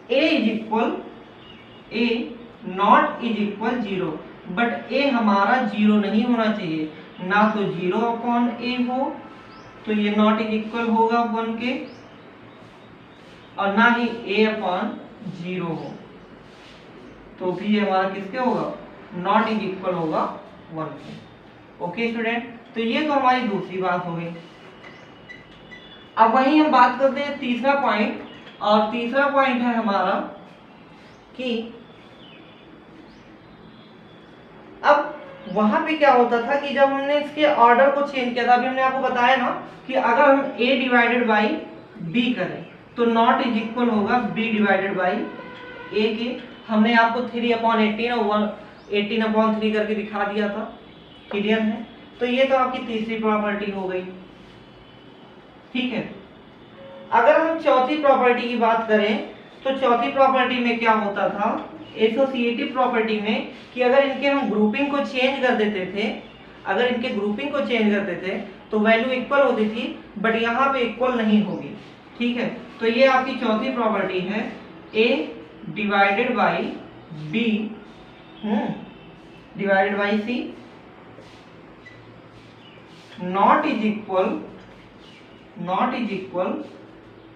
a is equal, a not is equal 0, but a हमारा 0 नहीं होना चाहिए, ना तो 0/a हो, तो ये नॉट इज इक्वल होगा 1 के, और ना ही a/0 हो, तो भी ये हमारा किसके होगा, नॉट इज इक्वल होगा 1 के, ओके स्टूडेंट। तो ये तो हमारी दूसरी बात हो गई। अब वहीं हम बात करते हैं तीसरा पॉइंट, और तीसरा पॉइंट है हमारा कि अब वहां पे क्या होता था कि जब हमने इसके ऑर्डर को चेंज किया था, अभी हमने आपको बताया ना कि अगर हम a डिवाइडेड बाई b करें तो नॉट इज इक्वल होगा b डिवाइडेड बाई a के। हमने आपको 3/18 और 18/3 करके दिखा दिया था, क्लियर है। तो ये तो आपकी तीसरी प्रॉपर्टी हो गई, ठीक है। अगर हम चौथी प्रॉपर्टी की बात करें तो चौथी प्रॉपर्टी में क्या होता था, एसोसिएटिव प्रॉपर्टी में, कि अगर इनके हम ग्रुपिंग को चेंज कर देते थे, अगर इनके ग्रुपिंग को चेंज करते थे तो वैल्यू इक्वल होती थी, बट यहाँ पे इक्वल नहीं होगी, ठीक है। तो ये आपकी चौथी प्रॉपर्टी है, a divided by b divided by c not is equal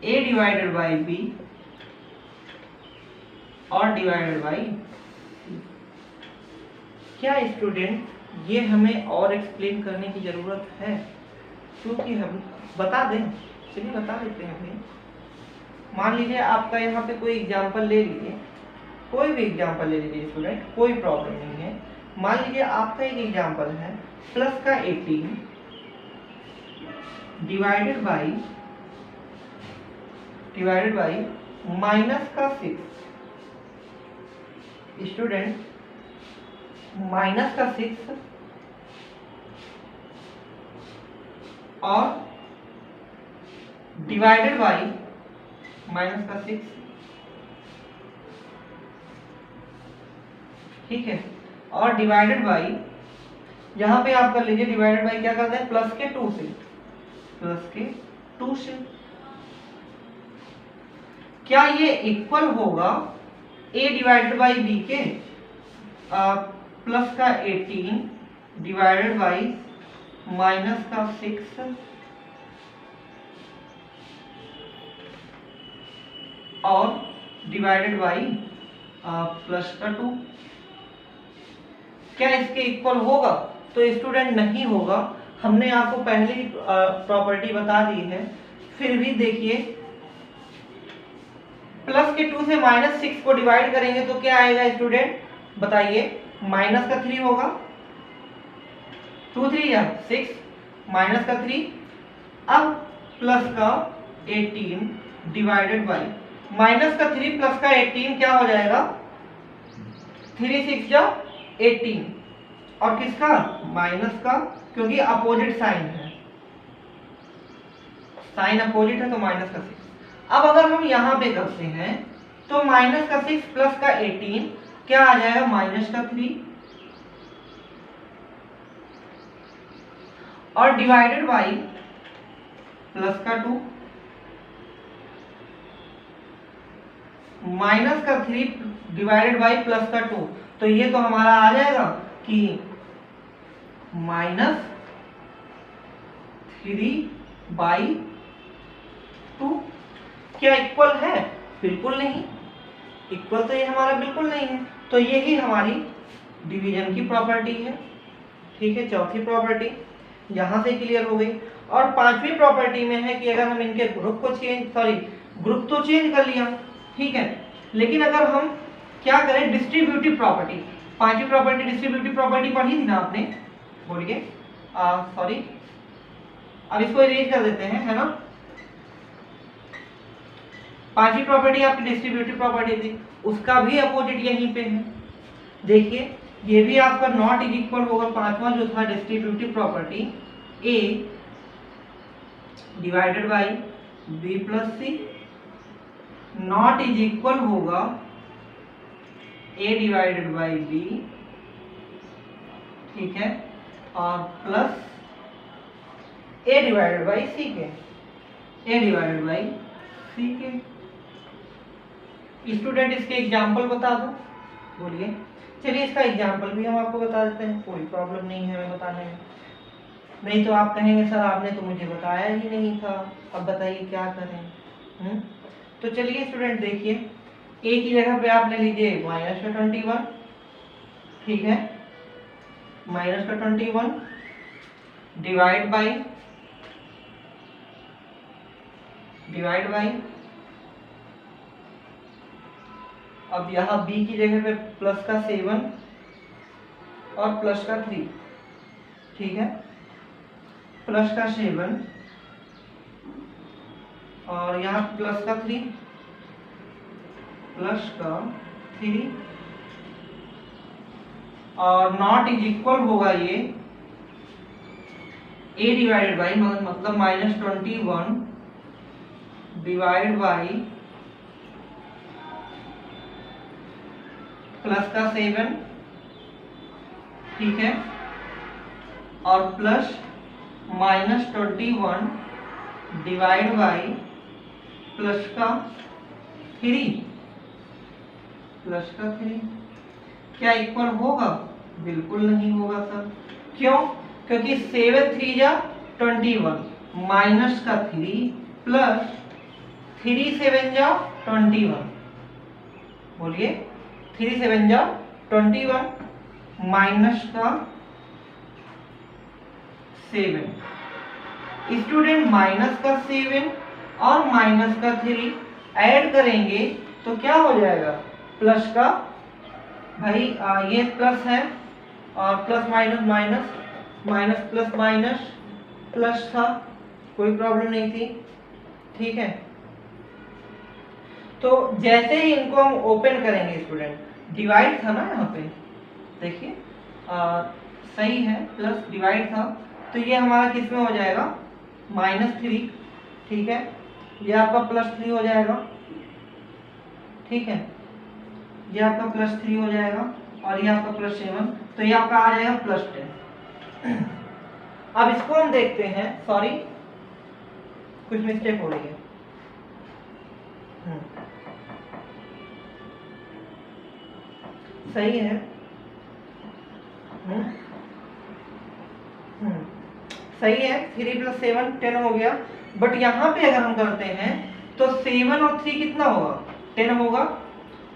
a divided by b और डिवाइडेड बाई, क्या स्टूडेंट ये हमें और एक्सप्लेन करने की ज़रूरत है? क्योंकि हम बता दें, चलिए बता देते हैं भाई। मान लीजिए आपका यहाँ पे कोई एग्जाम्पल ले लीजिए, कोई भी एग्जाम्पल ले लीजिए स्टूडेंट, कोई प्रॉब्लम नहीं है। मान लीजिए आपका एक एग्जाम्पल है प्लस का 18 डिवाइडेड बाई माइनस का 6। स्टूडेंट माइनस का 6 और डिवाइडेड बाई माइनस का 6, ठीक है, और डिवाइडेड बाई, यहां पे आप कर लीजिए डिवाइडेड बाई क्या करते हैं, प्लस के 2 से, प्लस के 2 से। क्या ये इक्वल होगा a डिवाइडेड बाई b के? प्लस का 18 डिवाइडेड बाई माइनस का 6 और डिवाइडेड बाई प्लस का 2। क्या इसके इक्वल होगा? तो स्टूडेंट नहीं होगा। हमने आपको पहले ही प्रॉपर्टी बता दी है। फिर भी देखिए, प्लस के 2 से माइनस 6 को डिवाइड करेंगे तो क्या आएगा स्टूडेंट, बताइए? माइनस का 3 होगा, 2 3 या 6, माइनस का 3, अब प्लस का 18 डिवाइडेड बाई माइनस का 3 प्लस का 18 क्या हो जाएगा, 3 6 जा 18, और किसका, माइनस का, क्योंकि अपोजिट साइन है, साइन अपोजिट है तो माइनस का 6। अब अगर हम यहां पे करते हैं तो माइनस का 6 प्लस का 18 क्या आ जाएगा, माइनस का 3, और डिवाइडेड बाई प्लस का 2, माइनस का 3 डिवाइडेड बाई प्लस का 2, तो ये तो हमारा आ जाएगा कि माइनस 3/2। क्या इक्वल है? बिल्कुल नहीं, इक्वल तो ये हमारा बिल्कुल नहीं है। तो यही हमारी डिवीजन की प्रॉपर्टी है, ठीक है। चौथी प्रॉपर्टी यहां से क्लियर हो गई। और पांचवी प्रॉपर्टी में है कि अगर हम इनके ग्रुप को ग्रुप तो चेंज कर लिया, ठीक है, लेकिन अगर हम क्या करें, डिस्ट्रीब्यूटिव प्रॉपर्टी, पांचवी प्रॉपर्टी डिस्ट्रीब्यूटिव प्रॉपर्टी पढ़ी थी ना आपने, बोलिए, सॉरी, अब इसको इरेज कर देते हैं, है ना। पांचवी प्रॉपर्टी आपकी डिस्ट्रीब्यूटिव प्रॉपर्टी थी, उसका भी अपोजिट यहीं पे है। देखिए, ये भी आपका नॉट इज इक्वल होगा, पांचवा जो था distributive property, a divided by b plus C, not is equal होगा a डिवाइडेड बाई b, ठीक है, और plus a divided by c के, a डिवाइडेड बाई c के। स्टूडेंट इसके एग्जाम्पल बता दो, बोलिए। चलिए इसका एग्जाम्पल भी हम आपको बता देते हैं, कोई प्रॉब्लम नहीं है हमें बताने में। नहीं तो आप कहेंगे सर आपने तो मुझे बताया ही नहीं था, अब बताइए क्या करें। तो चलिए स्टूडेंट देखिए, ए की जगह पे आप ले लीजिए माइनस का 21, ठीक है, माइनस का 21 डिवाइड बाई, अब यहाँ b की जगह पे प्लस का 7 और प्लस का 3, ठीक है, प्लस का 7 और यहाँ प्लस का 3, प्लस का 3, और नॉट इज इक्वल होगा ये a डिवाइडेड बाई, मतलब माइनस 21 डिवाइड बाई प्लस का 7, ठीक है, और plus minus 21 divide by plus का 3, प्लस का 3। क्या इक्वल होगा? बिल्कुल नहीं होगा सर। क्यों? क्योंकि 7 3 जा 21, माइनस का 3 प्लस 3 7 जा 21, बोलिए, 3 7 जा 21, माइनस का 7। स्टूडेंट माइनस का 7 और माइनस का 3 ऐड करेंगे तो क्या हो जाएगा, प्लस का, भाई ये प्लस है और plus minus minus, minus plus minus plus था, कोई प्रॉब्लम नहीं थी, ठीक है। तो जैसे ही इनको हम ओपन करेंगे स्टूडेंट, डिवाइड था ना यहाँ पे, देखिए सही है, प्लस डिवाइड था, तो ये हमारा किस में हो जाएगा, -3, ठीक है। ये आपका +3 हो जाएगा, ठीक है, ये आपका +3 हो जाएगा और ये आपका +7, तो ये आपका आ जाएगा +10। अब इसको हम देखते हैं, सॉरी कुछ मिस्टेक हो रही है, सही है, सही है, 3 + 7 10 हो गया। बट यहाँ पे अगर हम करते हैं तो 7 और 3 कितना होगा, 10 होगा,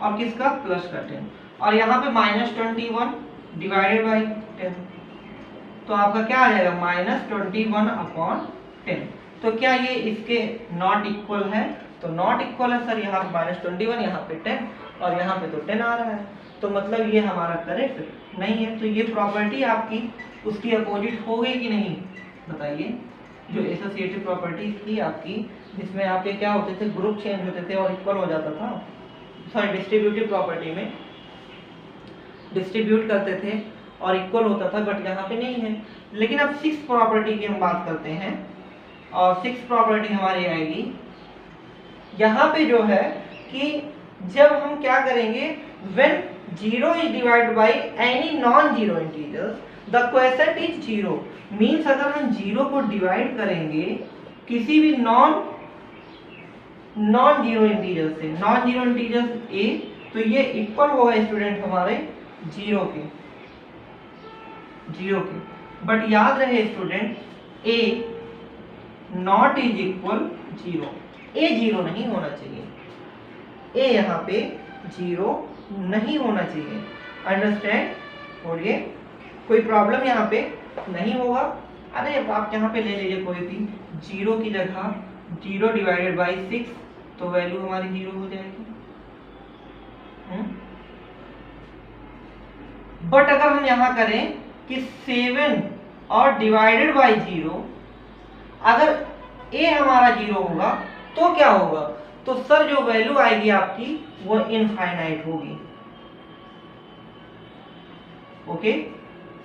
और किसका, प्लस का 10, और यहाँ पे -21 डिवाइडेड बाई 10, तो आपका क्या आ जाएगा, -21/10। तो क्या ये इसके नॉट इक्वल है, तो नॉट इक्वल है सर, यहाँ पे -21, यहाँ पे 10 और यहाँ पे तो 10 आ रहा है, तो मतलब ये हमारा करेक्ट नहीं है। तो ये प्रॉपर्टी आपकी उसकी अपोजिट हो गई कि नहीं, बताइए। जो एसोसिएटिव प्रॉपर्टीज थी आपकी, जिसमें आपके क्या होते थे, ग्रुप चेंज होते थे और इक्वल हो जाता था, सॉरी डिस्ट्रीब्यूटिव प्रॉपर्टी में डिस्ट्रीब्यूट करते थे और इक्वल होता था, बट यहाँ पे नहीं है। लेकिन अब 6th प्रॉपर्टी की हम बात करते हैं, और 6th प्रॉपर्टी हमारी आएगी यहाँ पे, जो है कि जब हम क्या करेंगे, when 0 is divided by any non-zero integers, the quotient is 0, means अगर हम 0 को डिवाइड करेंगे किसी भी नॉन जीरो इंटीजर से, नॉन जीरो इंटीजर a, तो ये इक्वल होगा स्टूडेंट हमारे 0 के, बट याद रहे student, a not is equal 0, a 0 नहीं होना चाहिए, a यहाँ पे 0 नहीं होना चाहिए, अंडरस्टैंड, बोलिए, कोई प्रॉब्लम यहाँ पे नहीं होगा। अरे आप यहाँ पे ले लीजिए कोई भी 0 की जगह 0 डिवाइडेड बाई 6, तो वैल्यू हमारी 0 हो जाएगी। बट अगर हम यहाँ करें कि 7 और डिवाइडेड बाई 0, अगर a हमारा 0 होगा तो क्या होगा, तो सर जो वैल्यू आएगी आपकी वो इनफाइनाइट होगी। ओके,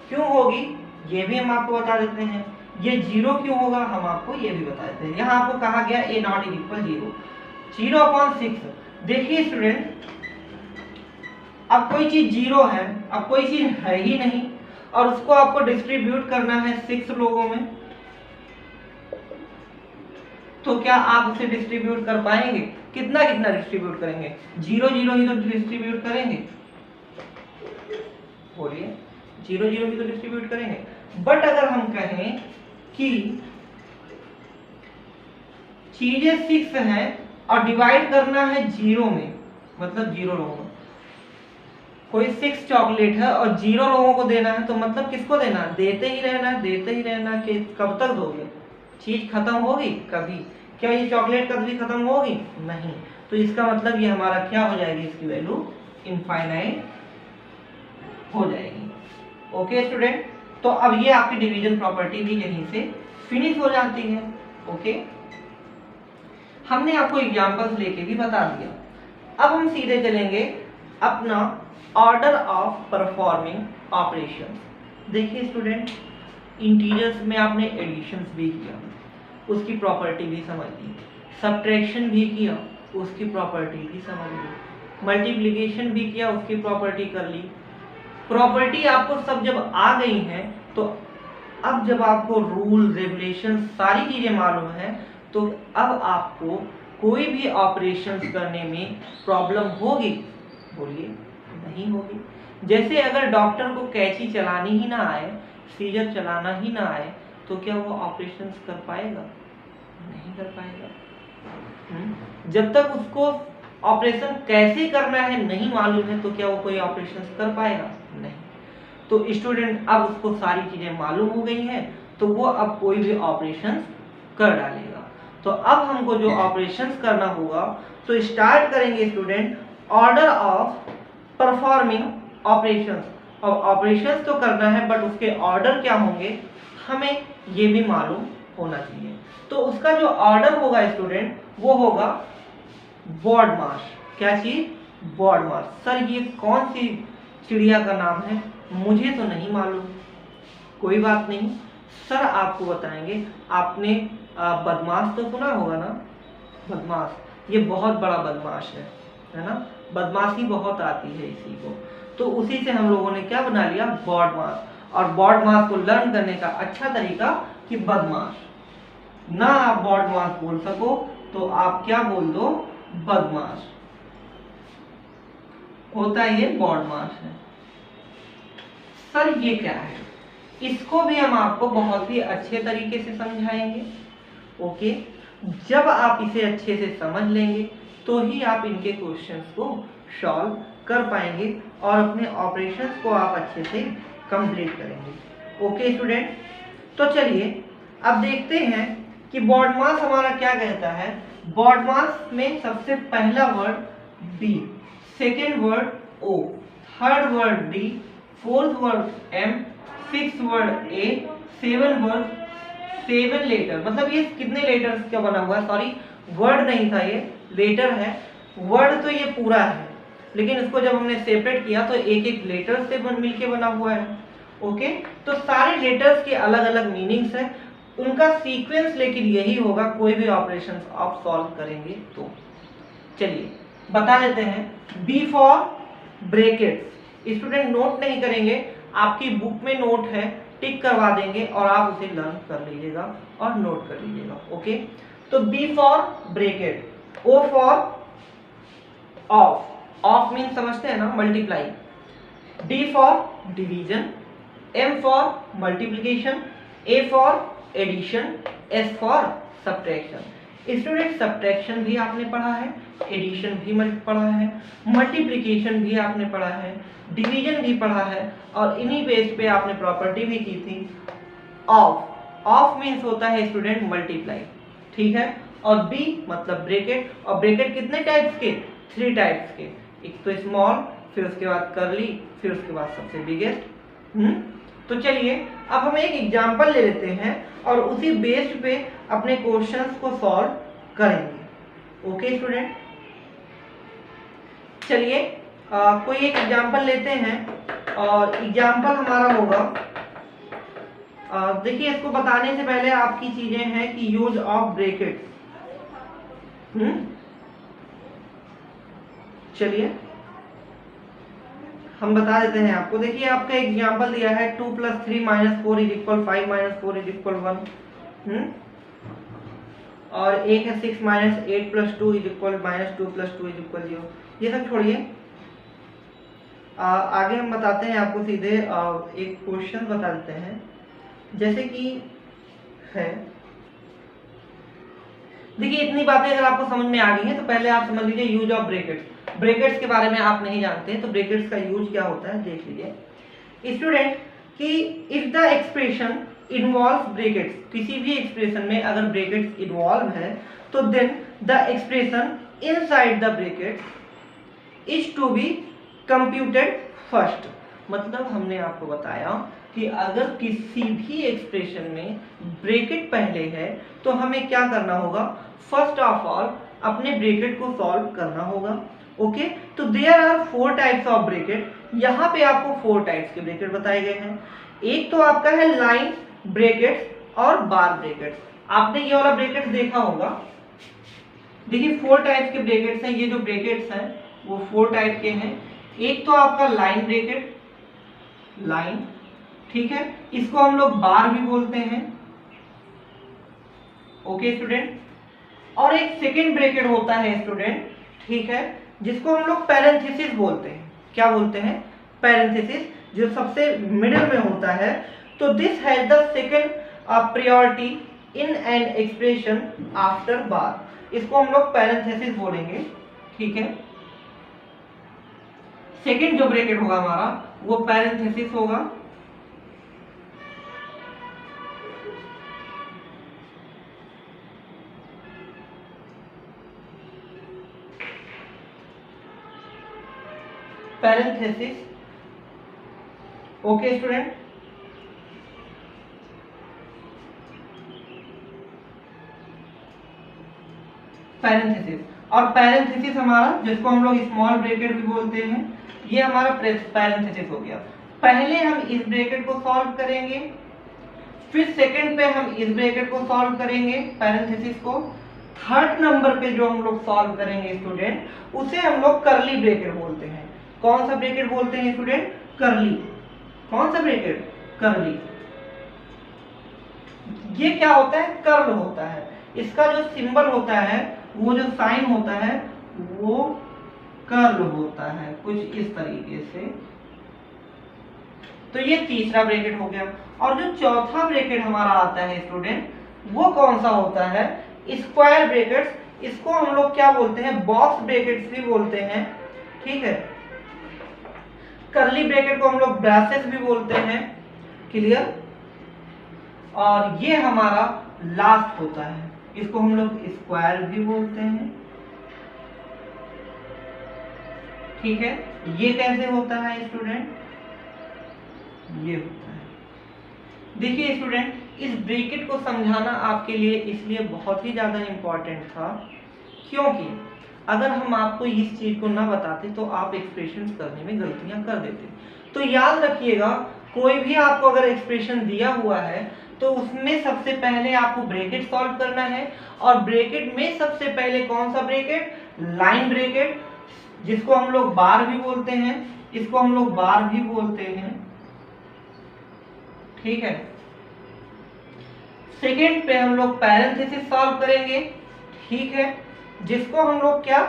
क्यों होगी ये भी हम आपको बता देते हैं, ये 0 क्यों होगा हम आपको ये भी बता देते हैं। यहाँ आपको कहा गया a नॉट इज इक्वल 0/6। देखिए स्टूडेंट, अब कोई चीज 0 है, अब कोई चीज है ही नहीं, और उसको आपको डिस्ट्रीब्यूट करना है 6 लोगों में, तो क्या आप उसे डिस्ट्रीब्यूट कर पाएंगे, कितना कितना डिस्ट्रीब्यूट करेंगे, 0 0 ही तो डिस्ट्रीब्यूट करेंगे, बोलिए 0 0 ही तो डिस्ट्रीब्यूट करेंगे। बट अगर हम कहें कि चीजें 6 हैं और डिवाइड करना है 0 में, मतलब 0 लोगों को, कोई 6 चॉकलेट है और 0 लोगों को देना है, तो मतलब किसको देना, देते ही रहना, कि कब तक दोगे, चीज खत्म होगी कभी, क्या ये चॉकलेट कभी खत्म होगी, नहीं, तो इसका मतलब ये हमारा क्या हो जाएगी, इसकी वैल्यू इनफाइनाइट हो जाएगी। ओके स्टूडेंट, तो अब ये आपकी डिवीजन प्रॉपर्टी भी यहीं से फिनिश हो जाती है। ओके, हमने आपको एग्जांपल्स लेके भी बता दिया। अब हम सीधे चलेंगे अपना ऑर्डर ऑफ परफॉर्मिंग ऑपरेशंस। देखिए स्टूडेंट, इंटीजर्स में आपने एडिशंस भी किया, उसकी प्रॉपर्टी भी समझ ली, सब्ट्रैक्शन भी किया, उसकी प्रॉपर्टी भी समझ ली, मल्टीप्लिकेशन भी किया, उसकी प्रॉपर्टी कर ली। प्रॉपर्टी आपको सब जब आ गई हैं, तो अब जब आपको रूल रेगुलेशन सारी चीजें मालूम है, तो अब आपको कोई भी ऑपरेशंस करने में प्रॉब्लम होगी, बोलिए नहीं होगी। जैसे अगर डॉक्टर को कैंची चलानी ही ना आए, सीजर चलाना ही ना आए, तो क्या वो ऑपरेशंस कर पाएगा, नहीं कर पाएगा। जब तक उसको ऑपरेशन कैसे करना है नहीं मालूम है, तो क्या वो कोई ऑपरेशंस कर पाएगा, नहीं। तो स्टूडेंट अब उसको सारी चीजें मालूम हो गई हैं, तो वो अब कोई भी ऑपरेशंस कर डालेगा। तो अब हमको जो ऑपरेशंस करना होगा, तो स्टार्ट करेंगे student order of performing operations. अब ऑपरेशंस तो करना है, बट उसके ऑर्डर क्या होंगे हमें ये भी मालूम होना चाहिए। तो उसका जो ऑर्डर होगा स्टूडेंट वो होगा बॉडमास। क्या चीज? बॉडमास। सर ये कौन सी चिड़िया का नाम है? मुझे तो नहीं मालूम। कोई बात नहीं, सर आपको बताएंगे। आपने बदमाश तो सुना होगा ना? बदमाश, ये बहुत बड़ा बदमाश है ना? बदमाशी बहुत आती है इसी को, तो उसी से हम लोगों ने क्या बना लिया? बॉडमास। और बॉडमास को लर्न करने का अच्छा तरीका कि बदमाश ना, आप बॉडमास बोल सको तो आप क्या बोल दो? बदमाश। होता ये बॉडमास है। सर ये क्या है? इसको भी हम आपको बहुत ही अच्छे तरीके से समझाएंगे। ओके, जब आप इसे अच्छे से समझ लेंगे तो ही आप इनके क्वेश्चंस को सॉल्व कर पाएंगे और अपने ऑपरेशंस को आप अच्छे से कंप्लीट करेंगे। ओके स्टूडेंट, तो चलिए अब देखते हैं कि बॉडमास हमारा क्या कहता है। बॉडमास में सबसे पहला word B, second word O, third word D, fourth word M, six word A, seven word, seven letter. मतलब ये कितने लेटर्स का बना हुआ है? सॉरी, वर्ड नहीं था ये, लेटर है। वर्ड तो ये पूरा है, लेकिन इसको जब हमने सेपरेट किया तो एक एक लेटर से मिलके बना हुआ है। ओके, तो सारे लेटर्स के अलग अलग मीनिंग्स है, उनका सीक्वेंस लेकिन यही होगा कोई भी ऑपरेशन आप सॉल्व करेंगे तो। चलिए बता देते हैं। B for brackets. Student note नहीं करेंगे, आपकी बुक में नोट है, टिक करवा देंगे और आप उसे लर्न कर लीजिएगा और नोट कर लीजिएगा। ओके, तो B for bracket, O for of, of mean समझते हैं ना, multiply. D for division, M for multiplication, A for addition, S for subtraction. Student subtraction भी आपने पढ़ा है, एडिशन भी पढ़ा है, मल्टीप्लिकेशन भी आपने पढ़ा है, डिवीजन भी पढ़ा है, और इन्हीं बेस पे आपने प्रॉपर्टी भी की थी ऑफ। ऑफ मीन्स होता है स्टूडेंट मल्टीप्लाई, ठीक है। और बी मतलब ब्रैकेट, और ब्रैकेट कितने टाइप्स के? 3 टाइप्स के। एक तो स्मॉल, फिर उसके बाद करली, फिर उसके बाद सबसे बिगेस्ट। तो चलिए अब हम एक एग्जांपल ले लेते हैं और उसी बेस पे अपने क्वेश्चंस को सॉल्व करेंगे। ओके स्टूडेंट, चलिए कोई एक एग्जांपल लेते हैं और एग्जांपल हमारा होगा, देखिए इसको बताने से पहले आपकी चीजें हैं कि यूज ऑफ ब्रैकेट। चलिए हम बता देते हैं आपको। देखिए आपका एग्जांपल दिया है 2 + 3 - 4 = 5 - 4 = 1। और एक है 6 - 8 + 2 = -2 + 2 = 0। ये सब छोड़िए, आगे हम बताते हैं आपको सीधे एक क्वेश्चन बता देते हैं। जैसे कि है, देखिए इतनी बातें अगर आपको समझ में आ गई हैं तो पहले आप समझ लीजिए यूज ऑफ ब्रैकेट्स। ब्रैकेट्स के बारे में आप नहीं जानते तो ब्रैकेट्स का यूज क्या होता है देख लीजिए स्टूडेंट, कि if the expression involve brackets, किसी भी एक्सप्रेशन में अगर ब्रैकेट्स इन्वॉल्व है तो then the expression inside the brackets is to be computed first. मतलब हमने आपको बताया कि अगर किसी भी एक्सप्रेशन में ब्रैकेट पहले है तो हमें क्या करना होगा? फर्स्ट ऑफ ऑल अपने ब्रैकेट को सॉल्व करना होगा। ओके, तो there are 4 types of bracket. यहाँ पे आपको 4 टाइप्स के ब्रैकेट बताए गए हैं। एक तो आपका है लाइन ब्रैकेट्स और बार ब्रैकेट्स। आपने ये वाला ब्रैकेट देखा होगा। देखिए 4 टाइप्स के ब्रैकेट्स हैं। ये जो ब्रैकेट्स हैं वो 4 टाइप के हैं। एक तो आपका लाइन ब्रैकेट, लाइन, ठीक है, इसको हम लोग बार भी बोलते हैं। ओके स्टूडेंट, और एक सेकेंड ब्रैकेट होता है स्टूडेंट, ठीक है, जिसको हम लोग पैरेंथेसिस बोलते हैं। क्या बोलते हैं? पैरेंथेसिस, जो सबसे मिडिल में होता है। तो this has the second priority in an expression after bar. इसको हम लोग पैरेंथेसिस बोलेंगे, ठीक है। सेकेंड जो ब्रैकेट होगा हमारा वो पैरेंथेसिस होगा। Parenthesis, okay student. पैरेंथेसिस, और पैरेंथेसिस हमारा जिसको हम लोग स्मॉल ब्रैकेट भी बोलते हैं, ये हमारा पैरेंथेसिस हो गया। पहले हम इस ब्रैकेट को सॉल्व करेंगे, फिर सेकंड पे हम इस ब्रैकेट को सॉल्व करेंगे पैरेंथेसिस को, थर्ड नंबर पे जो हम लोग सॉल्व करेंगे स्टूडेंट उसे हम लोग कर्ली ब्रैकेट बोलते हैं। कौन सा ब्रैकेट बोलते हैं स्टूडेंट? कर्ली। कौन सा ब्रैकेट? कर्ली। ये क्या होता है? कर्ल होता है। इसका जो सिंबल होता है, वो जो साइन होता है वो कर्ल होता है, कुछ इस तरीके से। तो ये तीसरा ब्रैकेट हो गया। और जो चौथा ब्रैकेट हमारा आता है स्टूडेंट, वो कौन सा होता है? Square brackets. इसको हम लोग क्या बोलते हैं? बॉक्स ब्रैकेट्स भी बोलते हैं, ठीक है। कर्ली ब्रैकेट को हम लोग ब्रेसेस भी बोलते हैं, क्लियर। और ये हमारा लास्ट होता है, इसको हम लोग स्क्वायर भी बोलते हैं, ठीक है। ये कैसे होता है स्टूडेंट? ये होता है। देखिए स्टूडेंट, इस ब्रैकेट को समझाना आपके लिए इसलिए बहुत ही ज्यादा इंपॉर्टेंट था, क्योंकि अगर हम आपको इस चीज को ना बताते तो आप एक्सप्रेशन करने में गलतियां कर देते। तो याद रखिएगा, कोई भी आपको अगर एक्सप्रेशन दिया हुआ है तो उसमें सबसे पहले आपको ब्रैकेट सॉल्व करना है। और ब्रैकेट में सबसे पहले कौन सा ब्रैकेट? लाइन ब्रैकेट, जिसको हम लोग बार भी बोलते हैं, इसको हम लोग बार भी बोलते हैं, ठीक है। सेकेंड पे हम लोग पैरेंथेसिस सॉल्व करेंगे, ठीक है, जिसको हम लोग क्या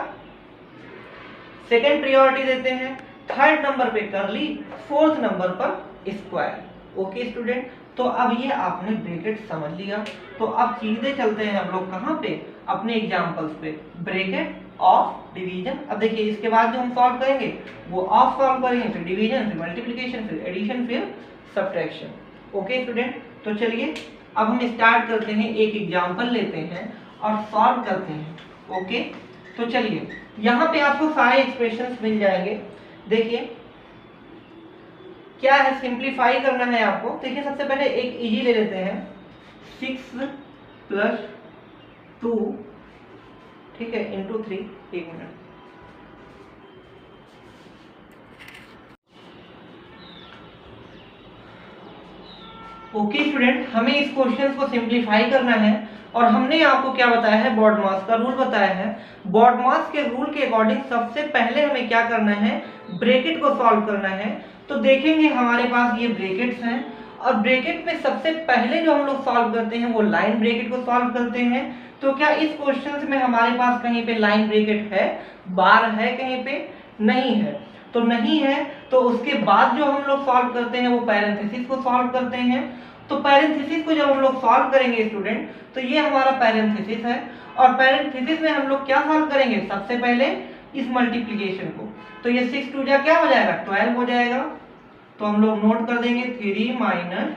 सेकेंड प्रायोरिटी देते हैं। थर्ड नंबर पे कर्ली, फोर्थ नंबर पर स्क्वायर। ओके स्टूडेंट, तो अब ये आपने ब्रैकेट समझ लिया। तो अब सीधे चलते हैं हम लोग कहाँ पे? अपने एग्जांपल्स पे। Bracket of division. अब देखिए इसके बाद जो हम सॉल्व करेंगे वो ऑफ सॉल्व करेंगे, फिर डिवीजन, फिर मल्टीप्लिकेशन, फिर एडिशन, फिर सब्ट्रैक्शन। ओके स्टूडेंट, तो चलिए अब हम स्टार्ट करते हैं, एक एग्जांपल लेते हैं और सॉल्व करते हैं। ओके, तो चलिए यहाँ पे आपको सारे एक्सप्रेशंस मिल जाएंगे। देखिए क्या है, सिंप्लीफाई करना है आपको। देखिए सबसे पहले एक इजी ले लेते हैं, 6 + 2, ठीक है, इंटू 3। एक मिनट, ओके स्टूडेंट, हमें इस क्वेश्चन को सिंप्लीफाई करना है। और हमने आपको क्या बताया है? बॉडमास का रूल बताया है। बॉडमास के रूल के अकॉर्डिंग सबसे पहले हमें क्या करना है? ब्रैकेट को सॉल्व करना है। तो देखेंगे हमारे पास ये ब्रैकेट्स हैं, और ब्रैकेट में सबसे पहले जो हम लोग सॉल्व करते हैं वो लाइन ब्रैकेट को सॉल्व करते हैं। तो क्या इस क्वेश्चन में हमारे पास कहीं पे लाइन ब्रैकेट है? बार है कहीं पे? नहीं है। तो नहीं है, तो उसके बाद जो हम लोग सॉल्व करते हैं वो पैरेंथेसिस को सॉल्व करते हैं। तो पैरेंथेसिस को जब हम लोग सॉल्व करेंगे स्टूडेंट, तो ये हमारा पैरेंथेसिस है। और पैरेंथेसिस में हम लोग क्या सॉल्व करेंगे? सबसे पहले इस मल्टीप्लिकेशन को। तो ये 6 2 जा क्या हो जाएगा? 12 हो जाएगा। तो हम लोग नोट कर देंगे 3 minus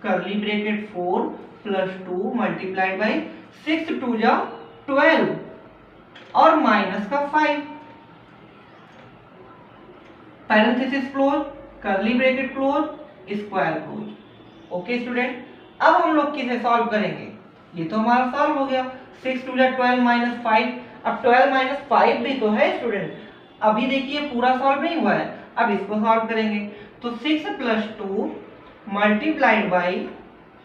curly bracket 4 + 2 multiplied by 6 2 जा 12 और माइनस का 5, parenthesis close, curly bracket close, square close. Okay student, अब हम लोग किसे सॉल्व करेंगे? ये तो हमारा सॉल्व हो गया, 6 2 जा 12 माइनस 5। अब 12 माइनस 5 भी तो है स्टूडेंट, अभी देखिए पूरा सॉल्व नहीं हुआ है, अब इसको सॉल्व करेंगे। तो 6 + 2 multiplied by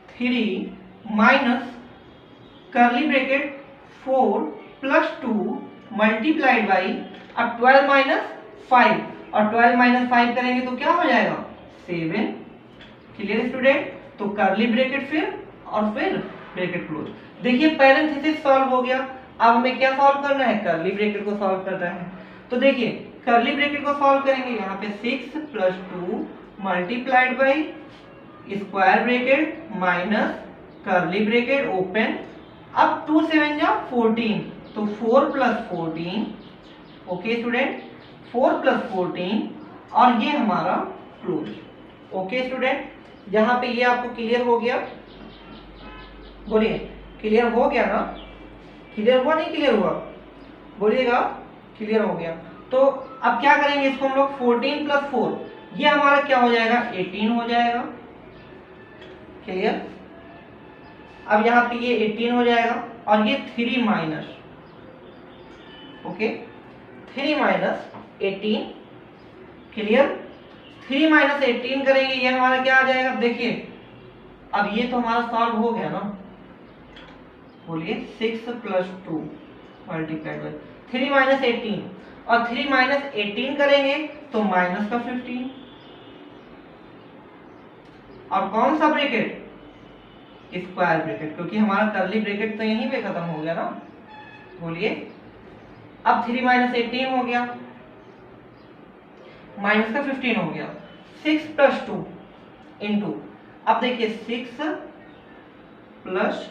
3 minus curly bracket 4 + 2 multiplied by, अब 12 माइनस 5, और 12 माइनस 5 करेंगे तो क्या हो जाएगा? 7। Clear student? तो कर्ली ब्रैकेट फिर और फिर ब्रैकेट क्लोज। देखिए पैरेंथेसिस सॉल्व हो गया। अब हमें क्या सॉल्व करना है? कर्ली ब्रैकेट को सॉल्व करना है। तो देखिए कर्ली ब्रैकेट को सॉल्व करेंगे, यहाँ पे 6 + 2 multiplied by square bracket minus curly bracket open, अब 2 7 जा 14, तो 4 + 14। ओके स्टूडेंट, 4 + 14 और ये हमारा क्लोज। ओके स्टूडेंट, यहाँ पे ये आपको क्लियर हो गया? बोलिए क्लियर हो गया ना? क्लियर हुआ नहीं क्लियर हुआ? बोलिएगा क्लियर हो गया। तो अब क्या करेंगे इसको हम लोग 14 + 4 ये हमारा क्या हो जाएगा 18 हो जाएगा। क्लियर? अब यहाँ पे ये 18 हो जाएगा और ये 3 minus, okay 3 minus 18। Clear? 3 minus 18 करेंगे ये हमारा क्या आ जाएगा? देखिए अब ये तो हमारा सॉल्व हो गया ना। बोलिए 6 + 2 मल्टीप्लाइड बाय 3 माइनस 18 और 3 माइनस 18 करेंगे तो माइनस का 15 और कौन सा ब्रैकेट? स्क्वायर ब्रैकेट, क्योंकि हमारा कर्ली ब्रैकेट तो यहीं पे खत्म हो गया ना। बोलिए अब 3 माइनस 18 हो गया, माइनस का 15 हो गया। 6 + 2 इंटू, अब देखिए 6 +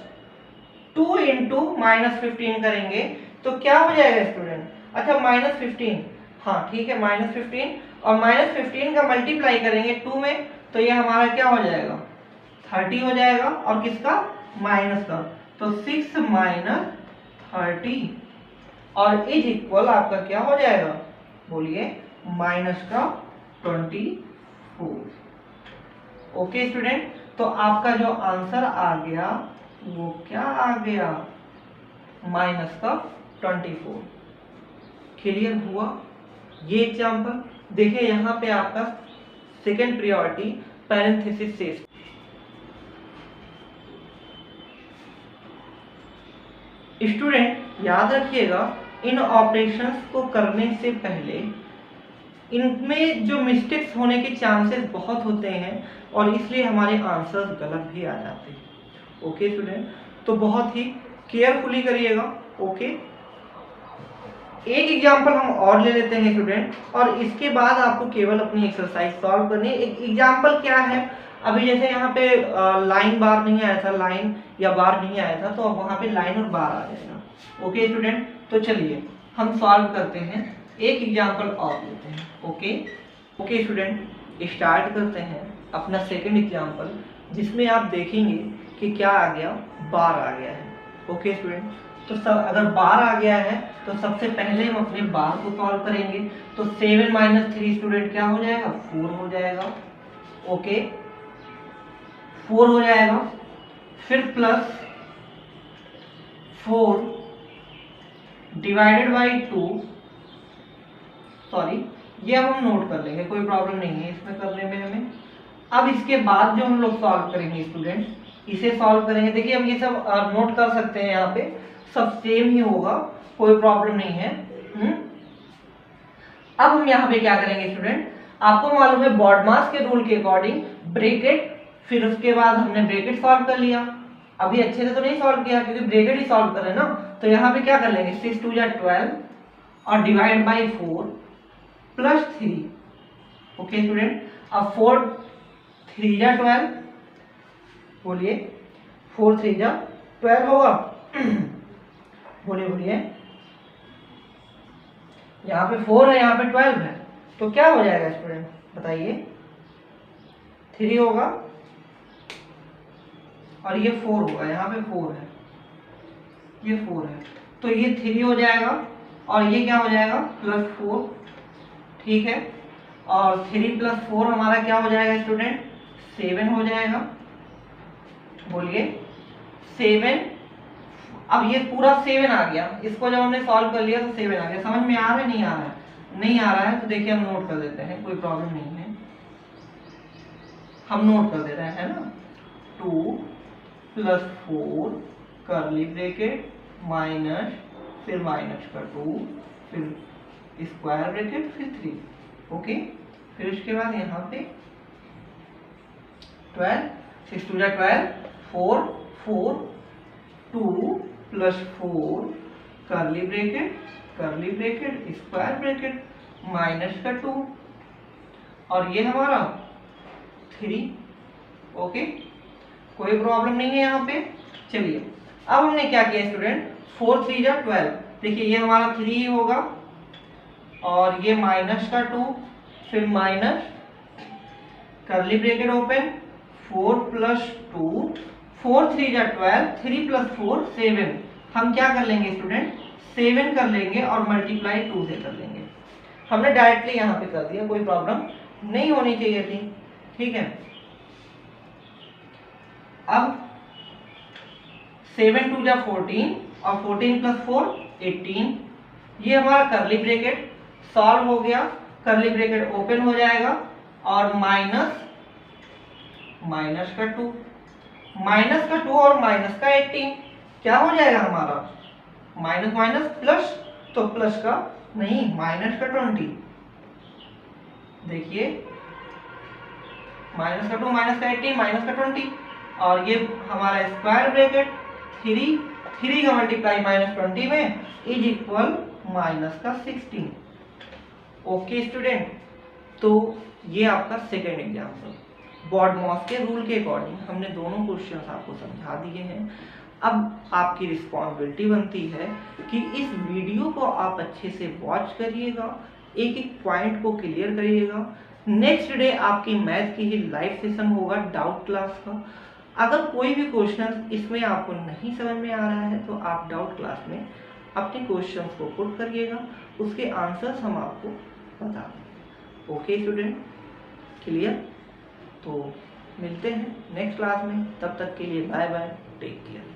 2 इंटू माइनस 15 करेंगे तो क्या हो जाएगा स्टूडेंट? अच्छा माइनस 15, हाँ ठीक है माइनस 15 और माइनस 15 का मल्टीप्लाई करेंगे 2 में तो ये हमारा क्या हो जाएगा 30 हो जाएगा और किसका? माइनस का। तो 6 माइनस 30 और इज इक्वल आपका क्या हो जाएगा? बोलिए माइनस का 24। ओके स्टूडेंट, तो आपका जो आंसर आ गया वो क्या आ गया? माइनस का 24। क्लियर हुआ? ये एग्जाम्पल देखिए, यहाँ पे आपका सेकेंड प्रायोरिटी पैरेंथेसिस से। स्टूडेंट याद रखिएगा इन ऑपरेशंस को करने से पहले इनमें जो मिस्टेक्स होने के चांसेस बहुत होते हैं और इसलिए हमारे आंसर्स गलत भी आ जाते हैं। ओके स्टूडेंट, तो बहुत ही केयरफुली करिएगा। ओके, एक एग्जांपल हम और ले लेते हैं स्टूडेंट और इसके बाद आपको केवल अपनी एक्सरसाइज सॉल्व करनी है। एक एग्जांपल क्या है, अभी जैसे यहाँ पे लाइन बार नहीं आया था, लाइन या बार नहीं आया था, तो अब वहाँ पे लाइन और बार आ जाएगा। ओके स्टूडेंट, तो चलिए हम सॉल्व करते हैं, एक एग्जांपल और लेते हैं। ओके स्टूडेंट, स्टार्ट करते हैं अपना सेकंड एग्जांपल, जिसमें आप देखेंगे कि क्या आ गया, बार आ गया है। ओके स्टूडेंट, तो अगर बार आ गया है तो सबसे पहले हम अपने बार को सॉल्व करेंगे। तो 7 - 3 स्टूडेंट क्या हो जाएगा? 4 हो जाएगा। ओके 4 हो जाएगा, फिर प्लस 4 डिवाइडेड बाई 2, सॉरी ये अब हम नोट कर लेंगे, कोई प्रॉब्लम नहीं है इसमें करने में हमें। अब इसके बाद जो हम लोग सॉल्व करेंगे स्टूडेंट, इसे सॉल्व करेंगे। देखिए हम ये सब नोट कर सकते हैं, यहाँ पे सब सेम ही होगा, कोई प्रॉब्लम नहीं है। अब हम यहाँ पे क्या करेंगे स्टूडेंट, आपको मालूम है बॉडमास के रूल के अकॉर्डिंग ब्रैकेट, फिर उसके बाद हमने ब्रैकेट सॉल्व कर लिया। अभी अच्छे से तो नहीं सॉल्व किया क्योंकि ब्रैकेट ही सॉल्व कर रहे हैं ना, तो यहाँ पे क्या कर लेंगे 6 × 2 = 12 और divide by 4 plus 3। Okay student, अब 4 × 3 = 12, बोलिए 4 × 3 = 12 होगा। बोलिए यहाँ पे 4 है, यहाँ पे 12 है, तो क्या हो जाएगा स्टूडेंट बताइए? 3 होगा और ये 4 होगा, यहाँ पे 4 है, ये 4 है, तो ये 3 हो जाएगा और ये क्या हो जाएगा +4। ठीक है, और 3 + 4 हमारा क्या हो जाएगा स्टूडेंट? 7 हो जाएगा। बोलिए 7। अब ये पूरा 7 आ गया, इसको जब हमने सॉल्व कर लिया तो 7 आ गया। समझ में आ रहा है नहीं आ रहा है? नहीं आ रहा है तो देखिए हम नोट कर देते हैं, कोई प्रॉब्लम नहीं है, हम नोट कर दे रहे हैं ना। 2 + 4 कर्ली ब्रैकेट माइनस, फिर माइनस का 2, फिर स्क्वायर ब्रैकेट, फिर 3। ओके, फिर उसके बाद यहाँ पे 12, 6 × 2 = 12, 4 4 2 + 4 curly bracket square bracket minus का 2 और ये हमारा 3। ओके, कोई प्रॉब्लम नहीं है यहाँ पे। चलिए अब हमने क्या किया स्टूडेंट, 4 × 3 = 12, देखिए ये हमारा 3 ही होगा और ये माइनस का 2, फिर माइनस करली ब्रैकेट ओपन 4 + 2 4 3 जा 12 3 + 4 7 हम क्या कर लेंगे स्टूडेंट 7 कर लेंगे और मल्टीप्लाई 2 से कर लेंगे। हमने डायरेक्टली यहाँ पे कर दिया, कोई प्रॉब्लम नहीं होनी चाहिए थी, ठीक है। अब 7 2 जा 14 और 14 + 4 18 ये हमारा करली ब्रैकेट सॉल्व हो गया, करली ब्रैकेट ओपन हो जाएगा और माइनस का 2 और माइनस का 18 क्या हो जाएगा हमारा माइनस माइनस प्लस, तो प्लस का नहीं माइनस का 20, देखिए माइनस का 2 माइनस का 18 माइनस का 20 और ये हमारा स्क्वायर ब्रैकेट 3 का मल्टीप्लाई -20 में इज इक्वल माइनस का 16। ओके स्टूडेंट, तो ये आपका सेकेंड एग्जाम्पल बॉडमॉस के रूल के अकॉर्डिंग हमने दोनों क्वेश्चंस आपको समझा दिए हैं। अब आपकी रिस्पॉन्सिबिलिटी बनती है कि इस वीडियो को आप अच्छे से वॉच करिएगा, एक एक पॉइंट को क्लियर करिएगा। नेक्स्ट डे आपकी मैथ की ही लाइव सेशन होगा डाउट क्लास का। अगर कोई भी क्वेश्चन इसमें आपको नहीं समझ में आ रहा है तो आप डाउट क्लास में अपने क्वेश्चंस को पुट करिएगा, उसके आंसर्स हम आपको बता देंगे। Okay student, clear? तो मिलते हैं नेक्स्ट क्लास में, तब तक के लिए बाय बाय, टेक केयर।